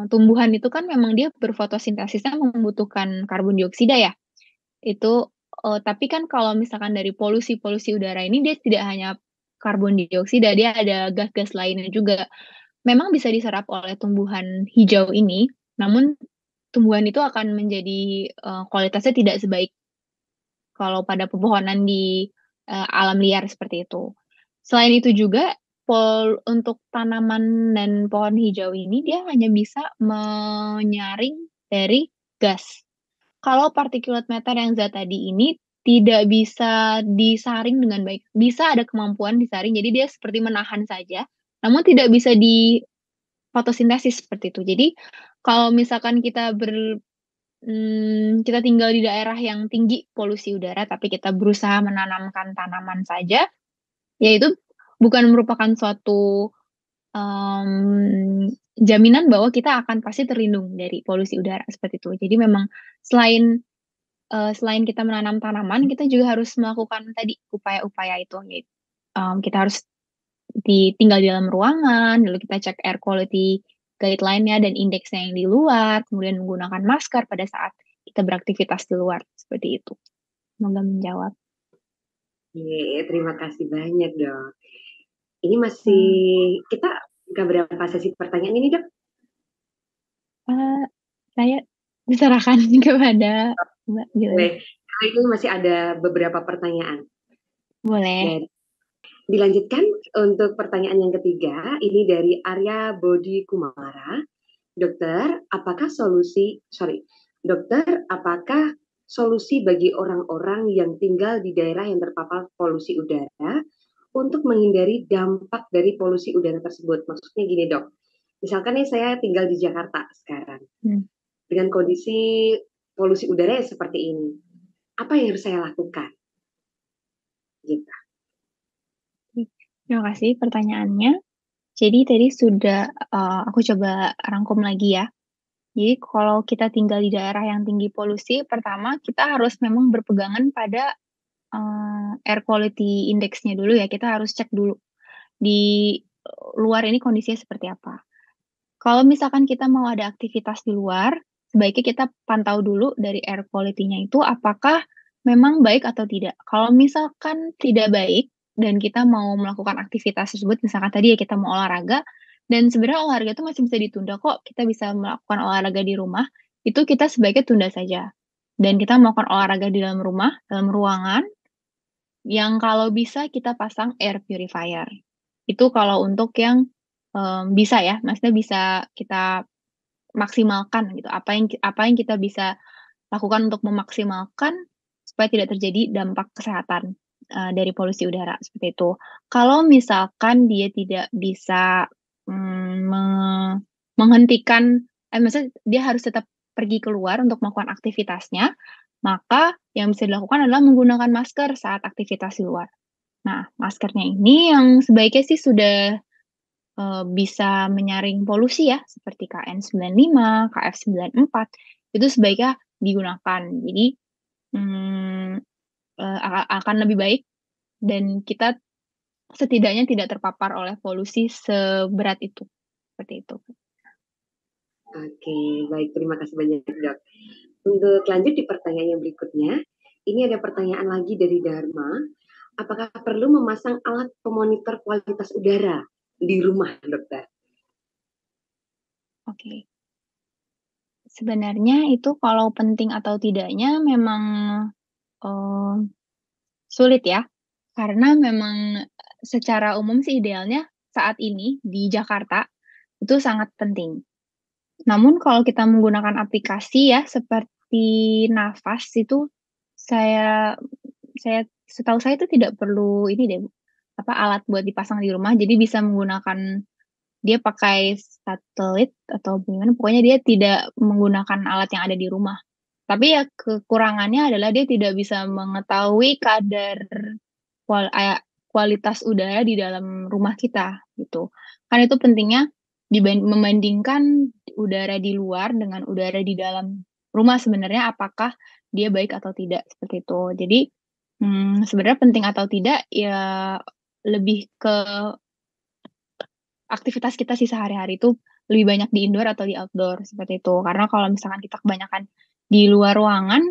Speaker 2: tumbuhan itu kan memang dia berfotosintesisnya membutuhkan karbon dioksida ya. Itu tapi kan kalau misalkan dari polusi udara ini dia tidak hanya karbon dioksida, dia ada gas-gas lainnya juga. Memang bisa diserap oleh tumbuhan hijau ini, namun tumbuhan itu akan menjadi kualitasnya tidak sebaik kalau pada pepohonan di alam liar seperti itu. Selain itu juga untuk tanaman dan pohon hijau ini dia hanya bisa menyaring dari gas. Kalau particulate matter yang zat tadi ini tidak bisa disaring dengan baik. Bisa ada kemampuan disaring, jadi dia seperti menahan saja, namun tidak bisa di fotosintesis seperti itu. Jadi kalau misalkan kita tinggal di daerah yang tinggi polusi udara, tapi kita berusaha menanamkan tanaman saja, ya itu bukan merupakan suatu jaminan bahwa kita akan pasti terlindung dari polusi udara seperti itu. Jadi memang selain kita menanam tanaman, kita juga harus melakukan tadi upaya-upaya itu. Kita harus tinggal di dalam ruangan, lalu kita cek air quality guideline-nya dan indeksnya yang di luar, kemudian menggunakan masker pada saat kita beraktivitas di luar, seperti itu. Semoga menjawab.
Speaker 3: Terima kasih banyak, Dok. Ini masih kita berapa sesi pertanyaan ini, Dok?
Speaker 2: Saya diserahkan kepada Mbak Gila.
Speaker 3: Boleh. Ini masih ada beberapa pertanyaan.
Speaker 2: Boleh.
Speaker 3: Dilanjutkan untuk pertanyaan yang ketiga, ini dari Arya Bodi Kumara. Dokter, apakah solusi bagi orang-orang yang tinggal di daerah yang terpapar polusi udara untuk menghindari dampak dari polusi udara tersebut? Maksudnya gini, Dok. Misalkan nih saya tinggal di Jakarta sekarang. Dengan kondisi polusi udara yang seperti ini. Apa yang harus saya lakukan? Gitu.
Speaker 2: Terima kasih pertanyaannya. Jadi tadi sudah aku coba rangkum lagi ya. Jadi kalau kita tinggal di daerah yang tinggi polusi, pertama kita harus memang berpegangan pada air quality index-nya dulu ya. Kita harus cek dulu di luar ini kondisinya seperti apa. Kalau misalkan kita mau ada aktivitas di luar, sebaiknya kita pantau dulu dari air quality-nya itu apakah memang baik atau tidak. Kalau misalkan tidak baik, dan kita mau melakukan aktivitas tersebut, misalkan tadi ya kita mau olahraga, dan sebenarnya olahraga itu masih bisa ditunda kok, kita bisa melakukan olahraga di rumah, itu kita sebaiknya tunda saja. Dan kita melakukan olahraga di dalam rumah, dalam ruangan, yang kalau bisa kita pasang air purifier. Itu kalau untuk yang bisa ya, maksudnya bisa kita maksimalkan gitu. Apa yang kita bisa lakukan untuk memaksimalkan supaya tidak terjadi dampak kesehatan dari polusi udara seperti itu. Kalau misalkan dia tidak bisa menghentikan, maksudnya dia harus tetap pergi keluar untuk melakukan aktivitasnya, maka yang bisa dilakukan adalah menggunakan masker saat aktivitas di luar. Nah, maskernya ini yang sebaiknya sih sudah bisa menyaring polusi ya, seperti KN95, KF94, itu sebaiknya digunakan. Jadi akan lebih baik dan kita setidaknya tidak terpapar oleh polusi seberat itu. Seperti itu.
Speaker 3: Oke, baik. Terima kasih banyak, Dok. Untuk lanjut di pertanyaan yang berikutnya, ini ada pertanyaan lagi dari Dharma. Apakah perlu memasang alat pemonitor kualitas udara di rumah, Dokter?
Speaker 2: Oke. Sebenarnya itu kalau penting atau tidaknya memang sulit ya, karena memang secara umum sih idealnya saat ini di Jakarta itu sangat penting. Namun kalau kita menggunakan aplikasi ya seperti Nafas itu setahu saya itu tidak perlu ini deh, alat buat dipasang di rumah, jadi bisa menggunakan dia pakai satelit atau gimana, pokoknya dia tidak menggunakan alat yang ada di rumah. Tapi ya kekurangannya adalah dia tidak bisa mengetahui kadar kualitas udara di dalam rumah kita gitu. Kan itu pentingnya membandingkan udara di luar dengan udara di dalam rumah sebenarnya apakah dia baik atau tidak seperti itu. Jadi sebenarnya penting atau tidak ya lebih ke aktivitas kita sih sehari-hari itu lebih banyak di indoor atau di outdoor seperti itu. Karena kalau misalkan kita kebanyakan di luar ruangan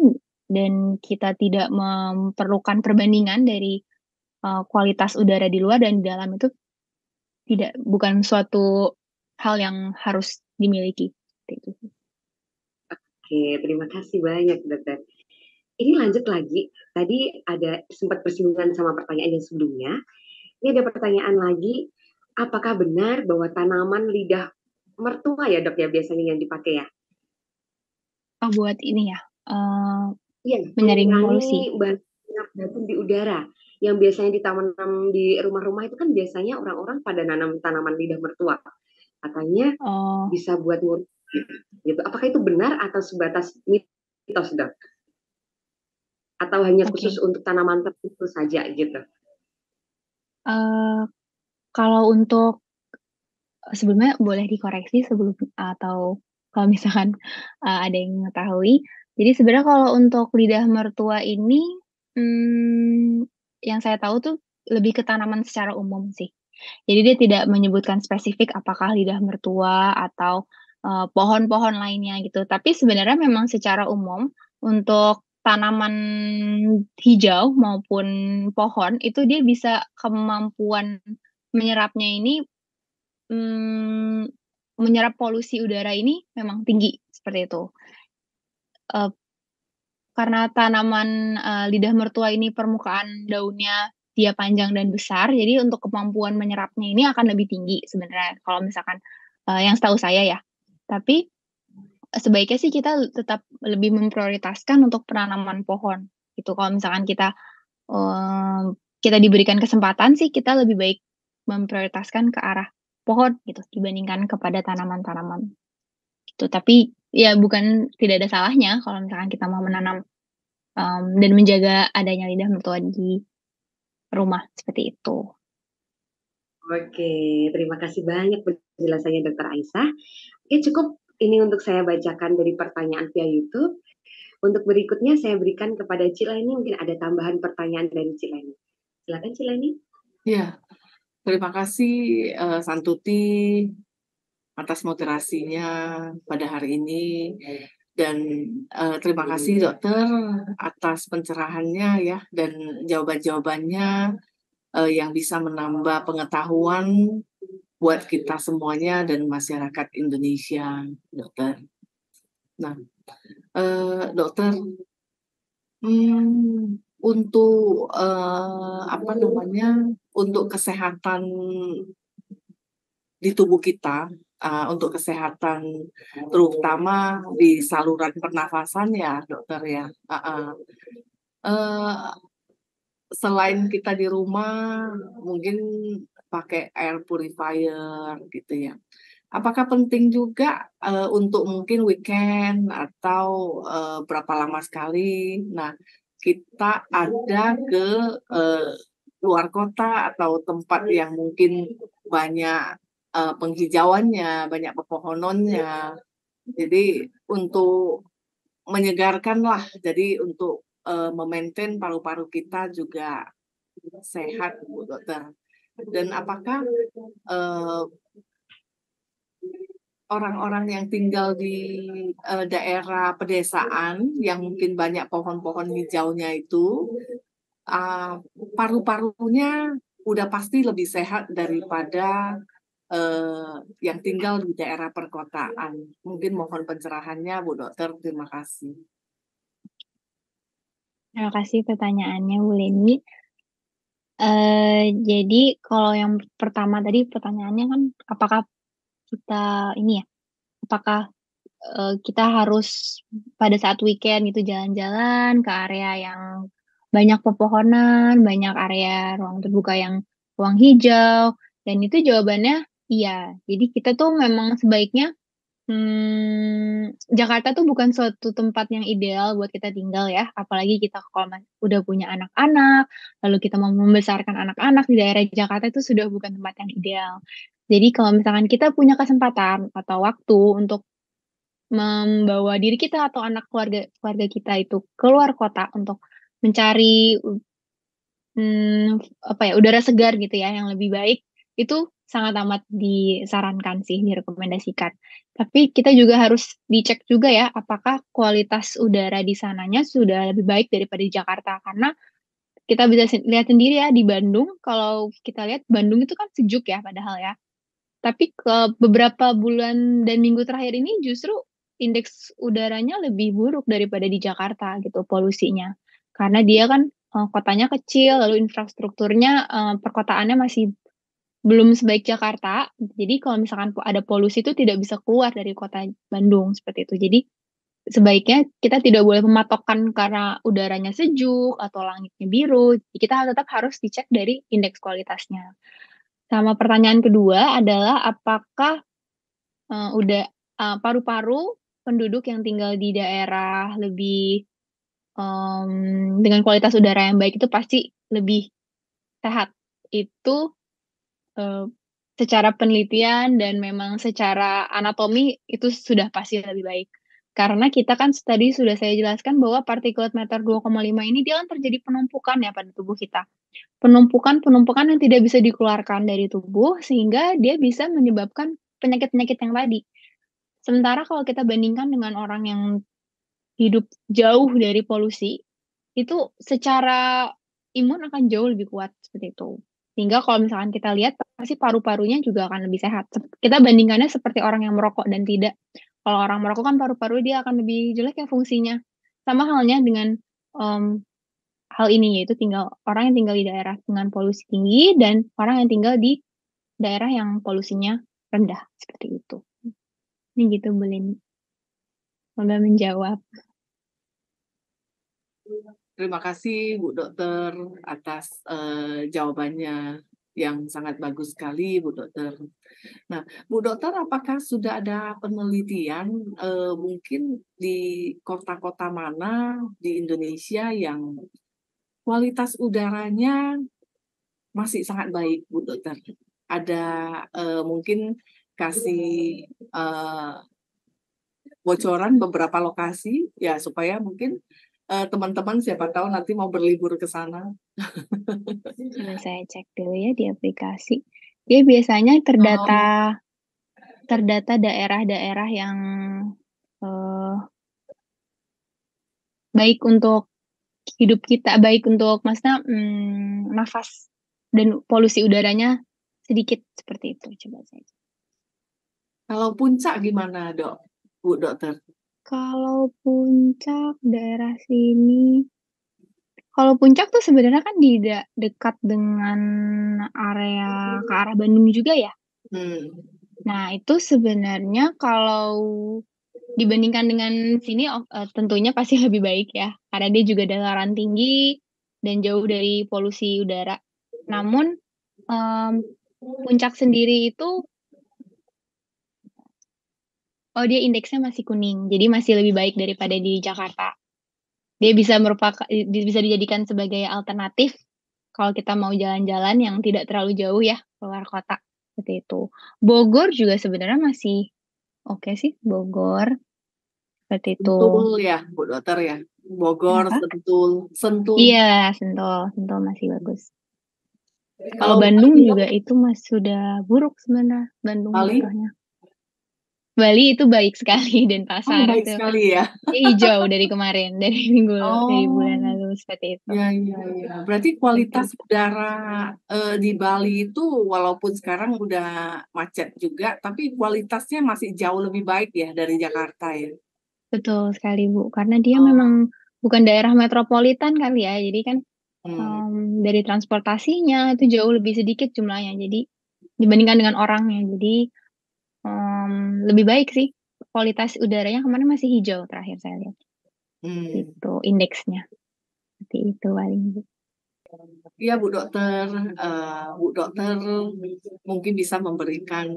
Speaker 2: dan kita tidak memerlukan perbandingan dari kualitas udara di luar dan di dalam itu bukan suatu hal yang harus dimiliki. Seperti itu.
Speaker 3: Oke, terima kasih banyak dokter. Ini lanjut lagi, tadi ada sempat bersinggungan sama pertanyaan yang sebelumnya. Ini ada pertanyaan lagi, apakah benar bahwa tanaman lidah mertua ya dok ya biasanya yang dipakai ya?
Speaker 2: Oh, buat ini ya,
Speaker 3: Iya,
Speaker 2: menyaring
Speaker 3: mengurangi
Speaker 2: polusi.
Speaker 3: batuk di udara. Yang biasanya ditanam di rumah-rumah itu kan biasanya orang-orang pada nanam tanaman lidah mertua. Katanya bisa buat ngurangi gitu. Apakah itu benar atau sebatas mitos dok? Atau hanya khusus untuk tanaman tertentu saja gitu?
Speaker 2: Kalau untuk sebelumnya boleh dikoreksi sebelum atau kalau misalkan ada yang mengetahui. Jadi sebenarnya kalau untuk lidah mertua ini, yang saya tahu tuh lebih ke tanaman secara umum sih. Jadi dia tidak menyebutkan spesifik apakah lidah mertua atau pohon-pohon lainnya gitu. Tapi sebenarnya memang secara umum untuk tanaman hijau maupun pohon itu dia bisa kemampuan menyerapnya ini menyerap polusi udara ini memang tinggi seperti itu. Karena tanaman lidah mertua ini permukaan daunnya dia panjang dan besar, jadi untuk kemampuan menyerapnya ini akan lebih tinggi sebenarnya kalau misalkan yang setahu saya ya. Tapi sebaiknya sih kita tetap lebih memprioritaskan untuk penanaman pohon gitu. Kalau misalkan kita diberikan kesempatan sih kita lebih baik memprioritaskan ke arah pohon gitu dibandingkan kepada tanaman-tanaman gitu. Tapi ya tidak ada salahnya kalau misalkan kita mau menanam dan menjaga adanya lidah mertua di rumah seperti itu.
Speaker 3: Oke, terima kasih banyak penjelasannya Dr. Aisyah. Oke, cukup ini untuk saya bacakan dari pertanyaan via YouTube. Untuk berikutnya saya berikan kepada Cileni, mungkin ada tambahan pertanyaan dari Cileni. Silakan Cileni.
Speaker 1: Ya, terima kasih Santuti atas moderasinya pada hari ini. Dan terima kasih dokter atas pencerahannya ya dan jawaban-jawabannya yang bisa menambah pengetahuan buat kita semuanya dan masyarakat Indonesia, dokter. Nah, dokter, untuk untuk kesehatan di tubuh kita. Untuk kesehatan terutama di saluran pernafasan ya dokter ya. Selain kita di rumah mungkin pakai air purifier gitu ya. Apakah penting juga untuk mungkin weekend atau berapa lama sekali? Nah, kita ada ke luar kota atau tempat yang mungkin banyak penghijauannya, banyak pepohonannya. Jadi untuk menyegarkan lah. Jadi untuk memaintain paru-paru kita juga sehat, Bu Dokter. Dan apakah orang-orang yang tinggal di daerah pedesaan yang mungkin banyak pohon-pohon hijaunya itu paru-parunya udah pasti lebih sehat daripada yang tinggal di daerah perkotaan. Mungkin mohon pencerahannya Bu Dokter, terima kasih.
Speaker 2: Terima kasih pertanyaannya Bu Leni. Jadi kalau yang pertama tadi pertanyaannya kan apakah kita apakah kita harus pada saat weekend itu jalan-jalan ke area yang banyak pepohonan, banyak area ruang terbuka yang ruang hijau, dan itu jawabannya iya. Jadi kita tuh memang sebaiknya Jakarta tuh bukan suatu tempat yang ideal buat kita tinggal ya, apalagi kita kalau udah punya anak-anak, lalu kita mau membesarkan anak-anak di daerah Jakarta itu sudah bukan tempat yang ideal. Jadi kalau misalkan kita punya kesempatan atau waktu untuk membawa diri kita atau anak keluarga kita itu keluar kota untuk mencari udara segar gitu ya yang lebih baik, itu sangat amat disarankan sih, direkomendasikan. Tapi kita juga harus dicek juga ya, apakah kualitas udara di sananya sudah lebih baik daripada di Jakarta. Karena kita bisa lihat sendiri ya di Bandung, kalau kita lihat Bandung itu kan sejuk ya padahal ya. Tapi beberapa bulan dan minggu terakhir ini justru indeks udaranya lebih buruk daripada di Jakarta gitu polusinya. Karena dia kan kotanya kecil, lalu infrastrukturnya perkotaannya masih belum sebaik Jakarta. Jadi kalau misalkan ada polusi itu tidak bisa keluar dari kota Bandung seperti itu. Jadi sebaiknya kita tidak boleh mematokkan karena udaranya sejuk atau langitnya biru. Kita tetap harus dicek dari indeks kualitasnya. Sama pertanyaan kedua adalah apakah paru-paru penduduk yang tinggal di daerah lebih dengan kualitas udara yang baik itu pasti lebih sehat. Itu secara penelitian dan memang secara anatomi itu sudah pasti lebih baik. Karena kita kan tadi sudah saya jelaskan bahwa partikulat matter 2,5 ini dia kan terjadi penumpukan ya pada tubuh kita. Penumpukan yang tidak bisa dikeluarkan dari tubuh sehingga dia bisa menyebabkan penyakit-penyakit yang tadi. Sementara kalau kita bandingkan dengan orang yang hidup jauh dari polusi, itu secara imun akan jauh lebih kuat seperti itu. Sehingga kalau misalkan kita lihat pasti paru-parunya juga akan lebih sehat. Kita bandingkannya seperti orang yang merokok dan tidak. Kalau orang merokok kan paru-paru dia akan lebih jelek ya fungsinya. Sama halnya dengan hal ini, yaitu orang yang tinggal di daerah dengan polusi tinggi dan orang yang tinggal di daerah yang polusinya rendah seperti itu. Ini gitu Bu Leni. Semoga menjawab.
Speaker 1: Terima kasih Bu Dokter atas jawabannya yang sangat bagus sekali Bu Dokter. Nah Bu Dokter, apakah sudah ada penelitian mungkin di kota-kota mana di Indonesia yang kualitas udaranya masih sangat baik Bu Dokter? Ada mungkin kasih bocoran beberapa lokasi ya supaya mungkin teman-teman siapa tahu nanti mau berlibur ke sana.
Speaker 2: Coba saya cek dulu ya di aplikasi. Dia biasanya terdata daerah-daerah yang baik untuk hidup kita, baik untuk maksudnya nafas dan polusi udaranya sedikit seperti itu. Coba saya cek.
Speaker 1: Kalau Puncak gimana Bu Dokter?
Speaker 2: Kalau Puncak daerah sini, kalau Puncak tuh sebenarnya kan dekat dengan area ke arah Bandung juga ya. Nah itu sebenarnya kalau dibandingkan dengan sini tentunya pasti lebih baik ya, karena dia juga dataran tinggi dan jauh dari polusi udara. Namun Puncak sendiri itu dia indeksnya masih kuning, jadi masih lebih baik daripada di Jakarta. Dia bisa dijadikan sebagai alternatif kalau kita mau jalan-jalan yang tidak terlalu jauh ya keluar kota seperti itu. Bogor juga sebenarnya masih oke sih, Bogor seperti itu.
Speaker 1: Sentul ya Bu Dokter ya, Bogor. Sentul. Iya,
Speaker 2: Sentul masih bagus. Kalau Bandung juga itu masih sudah buruk sebenarnya. Bandung contohnya. Bali itu baik sekali, dan Pasar
Speaker 1: baik
Speaker 2: itu
Speaker 1: sekali ya.
Speaker 2: hijau dari kemarin, dari bulan lalu seperti itu.
Speaker 1: Iya. Berarti kualitas udara di Bali itu walaupun sekarang udah macet juga, tapi kualitasnya masih jauh lebih baik ya dari Jakarta ya.
Speaker 2: Betul sekali Bu, karena dia memang bukan daerah metropolitan kali ya, jadi kan dari transportasinya itu jauh lebih sedikit jumlahnya, jadi dibandingkan dengan orangnya, jadi lebih baik sih kualitas udaranya. Kemarin masih hijau terakhir saya lihat. Itu indeksnya. Seperti itu paling.
Speaker 1: Iya Bu Dokter, mungkin bisa memberikan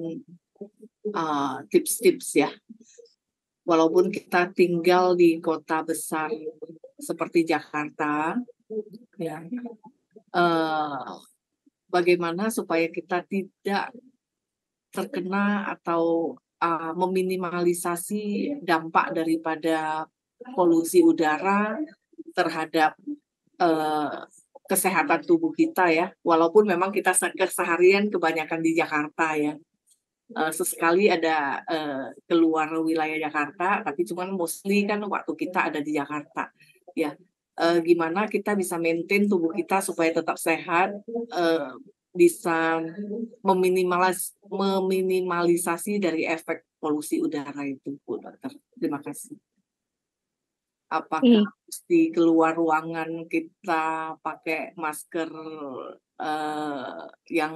Speaker 1: tips-tips ya. Walaupun kita tinggal di kota besar seperti Jakarta, ya, bagaimana supaya kita tidak terkena atau meminimalisasi dampak daripada polusi udara terhadap kesehatan tubuh kita ya, walaupun memang kita keseharian kebanyakan di Jakarta ya. Sesekali ada keluar wilayah Jakarta, tapi cuman mostly kan waktu kita ada di Jakarta. Ya, gimana kita bisa maintain tubuh kita supaya tetap sehat, bisa meminimalisasi dari efek polusi udara itu, Bu Dokter. Terima kasih. Apakah mesti keluar ruangan kita pakai masker yang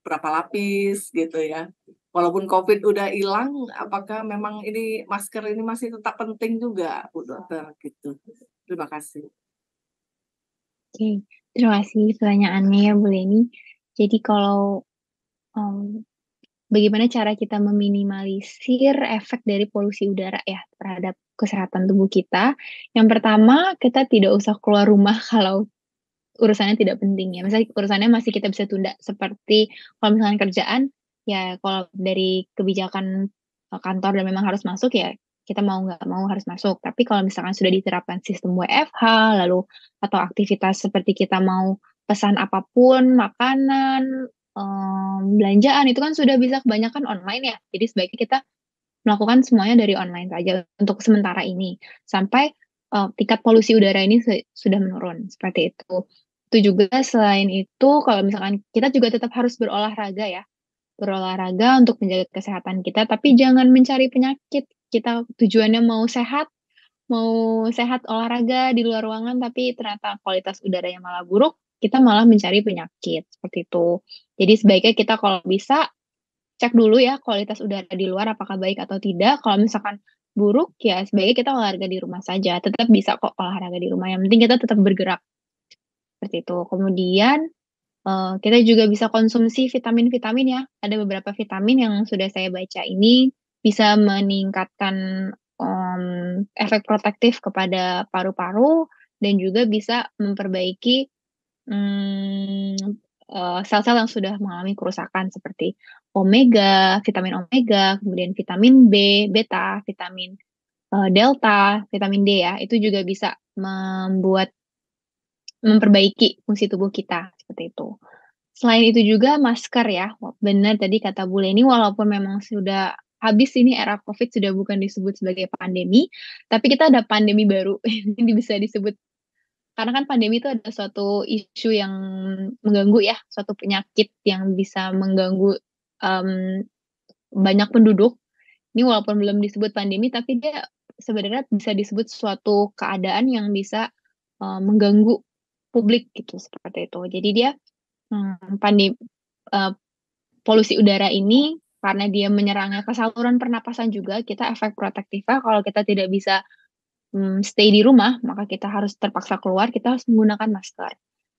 Speaker 1: berapa lapis gitu ya? Walaupun COVID udah hilang, apakah memang ini masker ini masih tetap penting juga, Bu Dokter gitu? Terima kasih.
Speaker 2: Oke, terima kasih pertanyaannya ya Bu Leni. Jadi kalau bagaimana cara kita meminimalisir efek dari polusi udara ya terhadap kesehatan tubuh kita? Yang pertama, kita tidak usah keluar rumah kalau urusannya tidak penting ya. Misalnya urusannya masih kita bisa tunda, seperti kalau misalnya kerjaan, ya kalau dari kebijakan kantor dan memang harus masuk ya kita mau nggak mau harus masuk. Tapi kalau misalkan sudah diterapkan sistem WFH, lalu atau aktivitas seperti kita mau pesan apapun, makanan, belanjaan itu kan sudah bisa kebanyakan online ya. Jadi sebaiknya kita melakukan semuanya dari online saja untuk sementara ini sampai tingkat polusi udara ini sudah menurun seperti itu. Itu juga selain itu kalau misalkan kita juga tetap harus berolahraga ya. Berolahraga untuk menjaga kesehatan kita, tapi jangan mencari penyakit. Kita tujuannya mau sehat olahraga di luar ruangan, tapi ternyata kualitas udaranya malah buruk, kita malah mencari penyakit, seperti itu. Jadi sebaiknya kita kalau bisa, cek dulu ya kualitas udara di luar apakah baik atau tidak. Kalau misalkan buruk, ya sebaiknya kita olahraga di rumah saja. Tetap bisa kok olahraga di rumah, yang penting kita tetap bergerak. Seperti itu. Kemudian, kita juga bisa konsumsi vitamin-vitamin ya. Ada beberapa vitamin yang sudah saya baca ini bisa meningkatkan efek protektif kepada paru-paru dan juga bisa memperbaiki sel-sel yang sudah mengalami kerusakan seperti vitamin omega, kemudian vitamin B, beta, vitamin delta, vitamin D ya. Itu juga bisa memperbaiki fungsi tubuh kita seperti itu. Selain itu juga masker ya, benar tadi kata Bu Leni, walaupun memang sudah habis ini era COVID sudah bukan disebut sebagai pandemi, tapi kita ada pandemi baru ini bisa disebut karena kan pandemi itu ada suatu isu yang mengganggu ya, suatu penyakit yang bisa mengganggu banyak penduduk. Ini walaupun belum disebut pandemi, tapi dia sebenarnya bisa disebut suatu keadaan yang bisa mengganggu publik gitu seperti itu. Jadi dia polusi udara ini karena dia menyerangnya ke saluran pernapasan juga, kita efek protektifnya kalau kita tidak bisa stay di rumah, maka kita harus terpaksa keluar, kita harus menggunakan masker.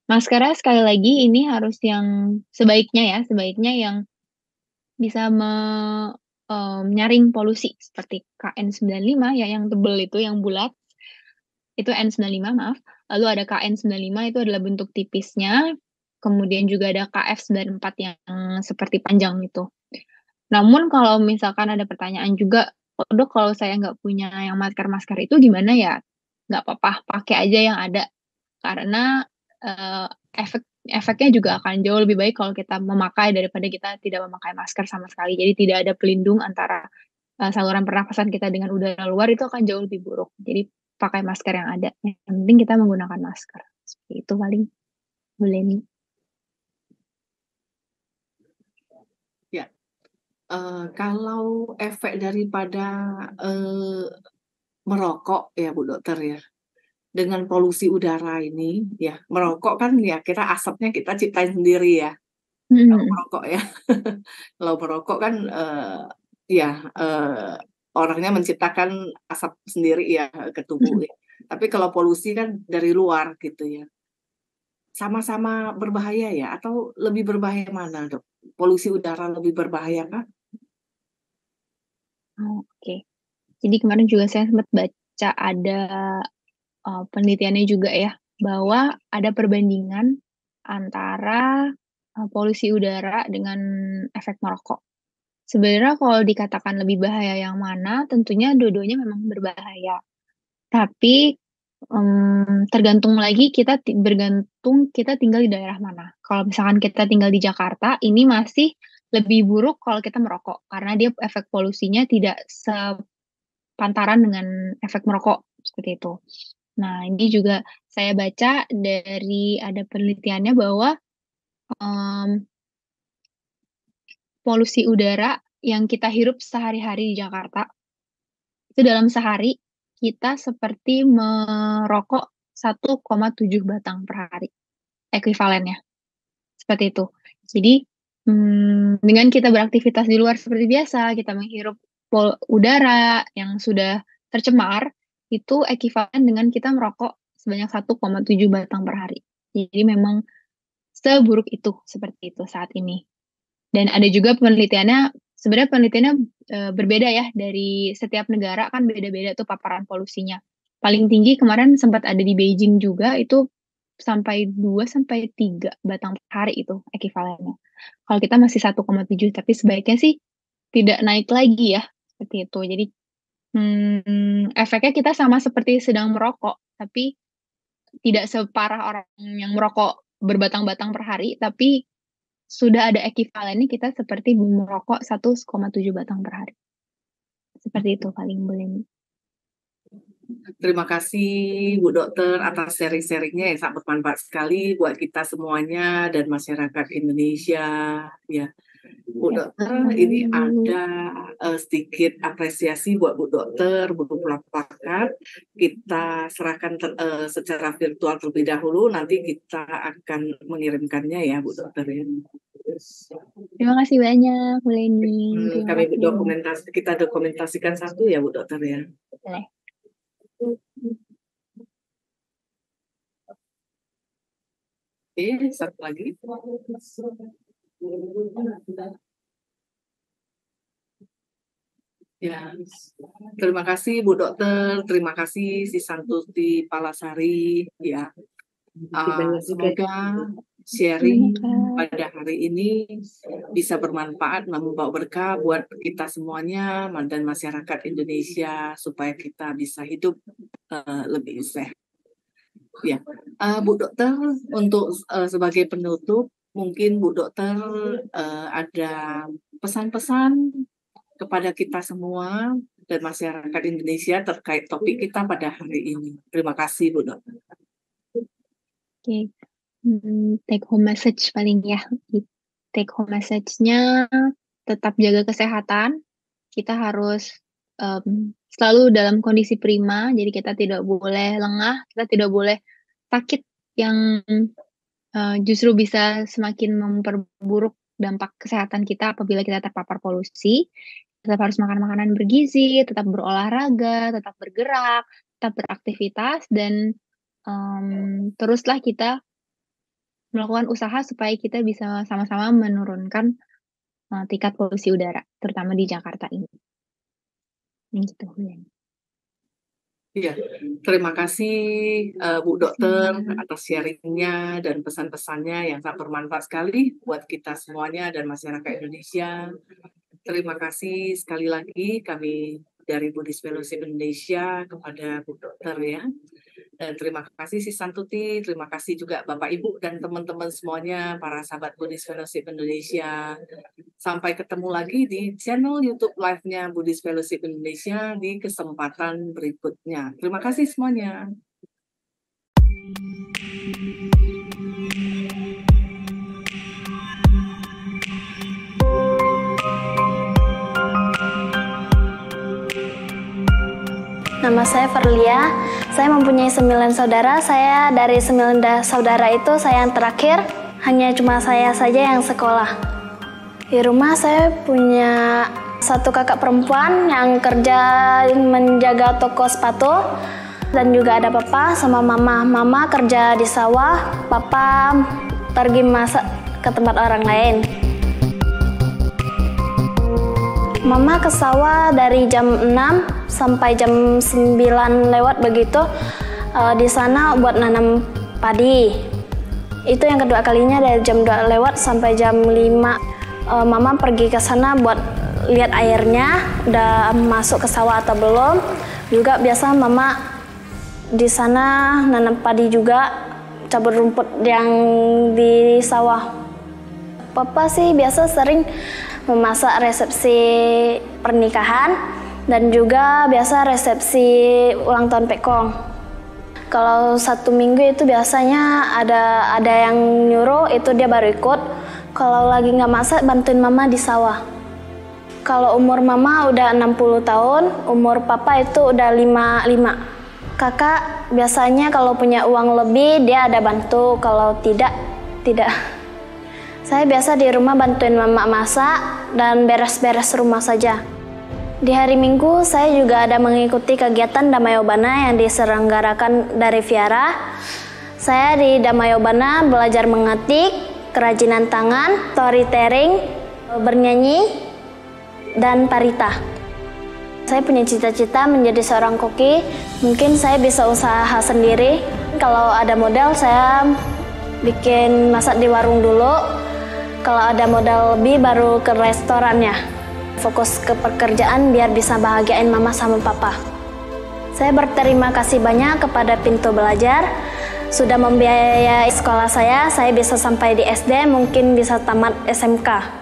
Speaker 2: Maskernya sekali lagi ini harus yang sebaiknya yang bisa menyaring polusi seperti KN95 ya, yang tebal itu, yang bulat. Itu N95 maaf. Lalu ada KN95 itu adalah bentuk tipisnya. Kemudian juga ada KF94 yang seperti panjang itu. Namun kalau misalkan ada pertanyaan juga, Dok kalau saya nggak punya yang masker itu gimana ya? Nggak apa-apa, pakai aja yang ada. Karena efeknya juga akan jauh lebih baik kalau kita memakai daripada kita tidak memakai masker sama sekali. Jadi tidak ada pelindung antara saluran pernapasan kita dengan udara luar, itu akan jauh lebih buruk. Jadi pakai masker yang ada. Yang penting kita menggunakan masker. Seperti itu paling, Bu Leni.
Speaker 1: Ya, kalau efek daripada merokok ya Bu Dokter ya, dengan polusi udara ini ya, merokok kan ya kita asapnya kita ciptain sendiri ya. Kalau merokok ya, kalau merokok kan orangnya menciptakan asap sendiri ya ke tubuh ya. Tapi kalau polusi kan dari luar gitu ya. Sama-sama berbahaya ya, atau lebih berbahaya mana, Dok? Polusi udara lebih berbahaya kah?
Speaker 2: Oke. Jadi kemarin juga saya sempat baca ada penelitiannya juga ya, bahwa ada perbandingan antara polusi udara dengan efek merokok. Sebenarnya kalau dikatakan lebih bahaya yang mana, tentunya dua-duanya memang berbahaya. Tapi tergantung lagi kita tinggal di daerah mana. Kalau misalkan kita tinggal di Jakarta, ini masih lebih buruk kalau kita merokok karena dia efek polusinya tidak sepantaran dengan efek merokok seperti itu. Nah, ini juga saya baca dari ada penelitiannya bahwa polusi udara yang kita hirup sehari-hari di Jakarta itu dalam sehari kita seperti merokok 1,7 batang per hari ekuivalennya. Seperti itu. Jadi dengan kita beraktivitas di luar seperti biasa, kita menghirup udara yang sudah tercemar, itu ekuivalen dengan kita merokok sebanyak 1,7 batang per hari. Jadi memang seburuk itu, seperti itu saat ini. Dan ada juga penelitiannya, sebenarnya penelitiannya berbeda ya, dari setiap negara kan beda-beda tuh paparan polusinya. Paling tinggi kemarin sempat ada di Beijing juga, itu sampai 2-3 batang per hari itu ekuivalennya. Kalau kita masih 1,7, tapi sebaiknya sih tidak naik lagi ya, seperti itu. Jadi efeknya kita sama seperti sedang merokok, tapi tidak separah orang yang merokok berbatang-batang per hari, tapi sudah ada ekuivalennya kita seperti merokok 1,7 batang per hari. Seperti itu paling boleh.
Speaker 1: Terima kasih Bu Dokter atas sharing-sharingnya yang sangat bermanfaat sekali buat kita semuanya dan masyarakat Indonesia. Ya, Bu Dokter, ini ada sedikit apresiasi buat Bu Dokter, Bu Plakat. Kita serahkan secara virtual terlebih dahulu, nanti kita akan mengirimkannya ya Bu Dokter.
Speaker 2: Terima kasih banyak, Bu Leni.
Speaker 1: Kita dokumentasikan satu ya Bu Dokter ya.
Speaker 2: Boleh.
Speaker 1: Oke, satu lagi. Ya, terima kasih Bu Dokter, terima kasih Si Santuti Palasari. Ya, semoga sharing pada hari ini bisa bermanfaat, membawa berkah buat kita semuanya dan masyarakat Indonesia supaya kita bisa hidup lebih sehat. Ya, Bu Dokter, untuk sebagai penutup, mungkin Bu Dokter ada pesan-pesan kepada kita semua dan masyarakat Indonesia terkait topik kita pada hari ini. Terima kasih Bu Dokter.
Speaker 2: Oke. Take home message paling ya. Take home message-nya tetap jaga kesehatan. Kita harus selalu dalam kondisi prima, jadi kita tidak boleh lengah, kita tidak boleh sakit yang justru bisa semakin memperburuk dampak kesehatan kita apabila kita terpapar polusi. Tetap harus makan makanan bergizi, tetap berolahraga, tetap bergerak, tetap beraktivitas, dan teruslah kita melakukan usaha supaya kita bisa sama-sama menurunkan tingkat polusi udara, terutama di Jakarta ini. Gitu.
Speaker 1: Iya, terima kasih Bu Dokter atas sharingnya dan pesan-pesannya yang sangat bermanfaat sekali buat kita semuanya dan masyarakat Indonesia. Terima kasih sekali lagi kami dari Buddhist Fellowship Indonesia kepada Bu Dokter ya. Dan terima kasih Si Santuti, terima kasih juga Bapak Ibu dan teman-teman semuanya, para sahabat Buddhist Fellowship Indonesia. Sampai ketemu lagi di channel YouTube live-nya Buddhist Fellowship Indonesia di kesempatan berikutnya. Terima kasih semuanya.
Speaker 5: Nama saya Verlia, saya mempunyai 9 saudara. Saya dari 9 saudara itu saya yang terakhir, hanya cuma saya saja yang sekolah. Di rumah saya punya 1 kakak perempuan yang kerja menjaga toko sepatu, dan juga ada papa sama mama. Mama kerja di sawah, papa pergi masak ke tempat orang lain. Mama ke sawah dari jam 6 sampai jam 9 lewat begitu. Di sana buat nanam padi. Itu yang kedua kalinya dari jam 2 lewat sampai jam 5. Mama pergi ke sana buat lihat airnya udah masuk ke sawah atau belum. Juga biasa mama Di sana nanam padi juga, cabut rumput yang di sawah. Papa sih biasa sering memasak resepsi pernikahan dan juga biasa resepsi ulang tahun Pekong. Kalau 1 minggu itu biasanya ada yang nyuruh, itu dia baru ikut. Kalau lagi nggak masak, bantuin mama di sawah. Kalau umur mama udah 60 tahun, umur papa itu udah 55. Kakak biasanya kalau punya uang lebih dia ada bantu, kalau tidak. Saya biasa di rumah bantuin mama masak dan beres-beres rumah saja. Di hari Minggu saya juga ada mengikuti kegiatan Damayobana yang diselenggarakan dari Viara. Saya di Damayobana belajar mengetik, kerajinan tangan, storytelling, bernyanyi, dan parita. Saya punya cita-cita menjadi seorang koki. Mungkin saya bisa usaha sendiri. Kalau ada modal, saya bikin masak di warung dulu. Kalau ada modal lebih, baru ke restorannya. Fokus ke pekerjaan biar bisa bahagiain mama sama papa. Saya berterima kasih banyak kepada Pintu Belajar. Sudah membiayai sekolah saya bisa sampai di SD, mungkin bisa tamat SMK.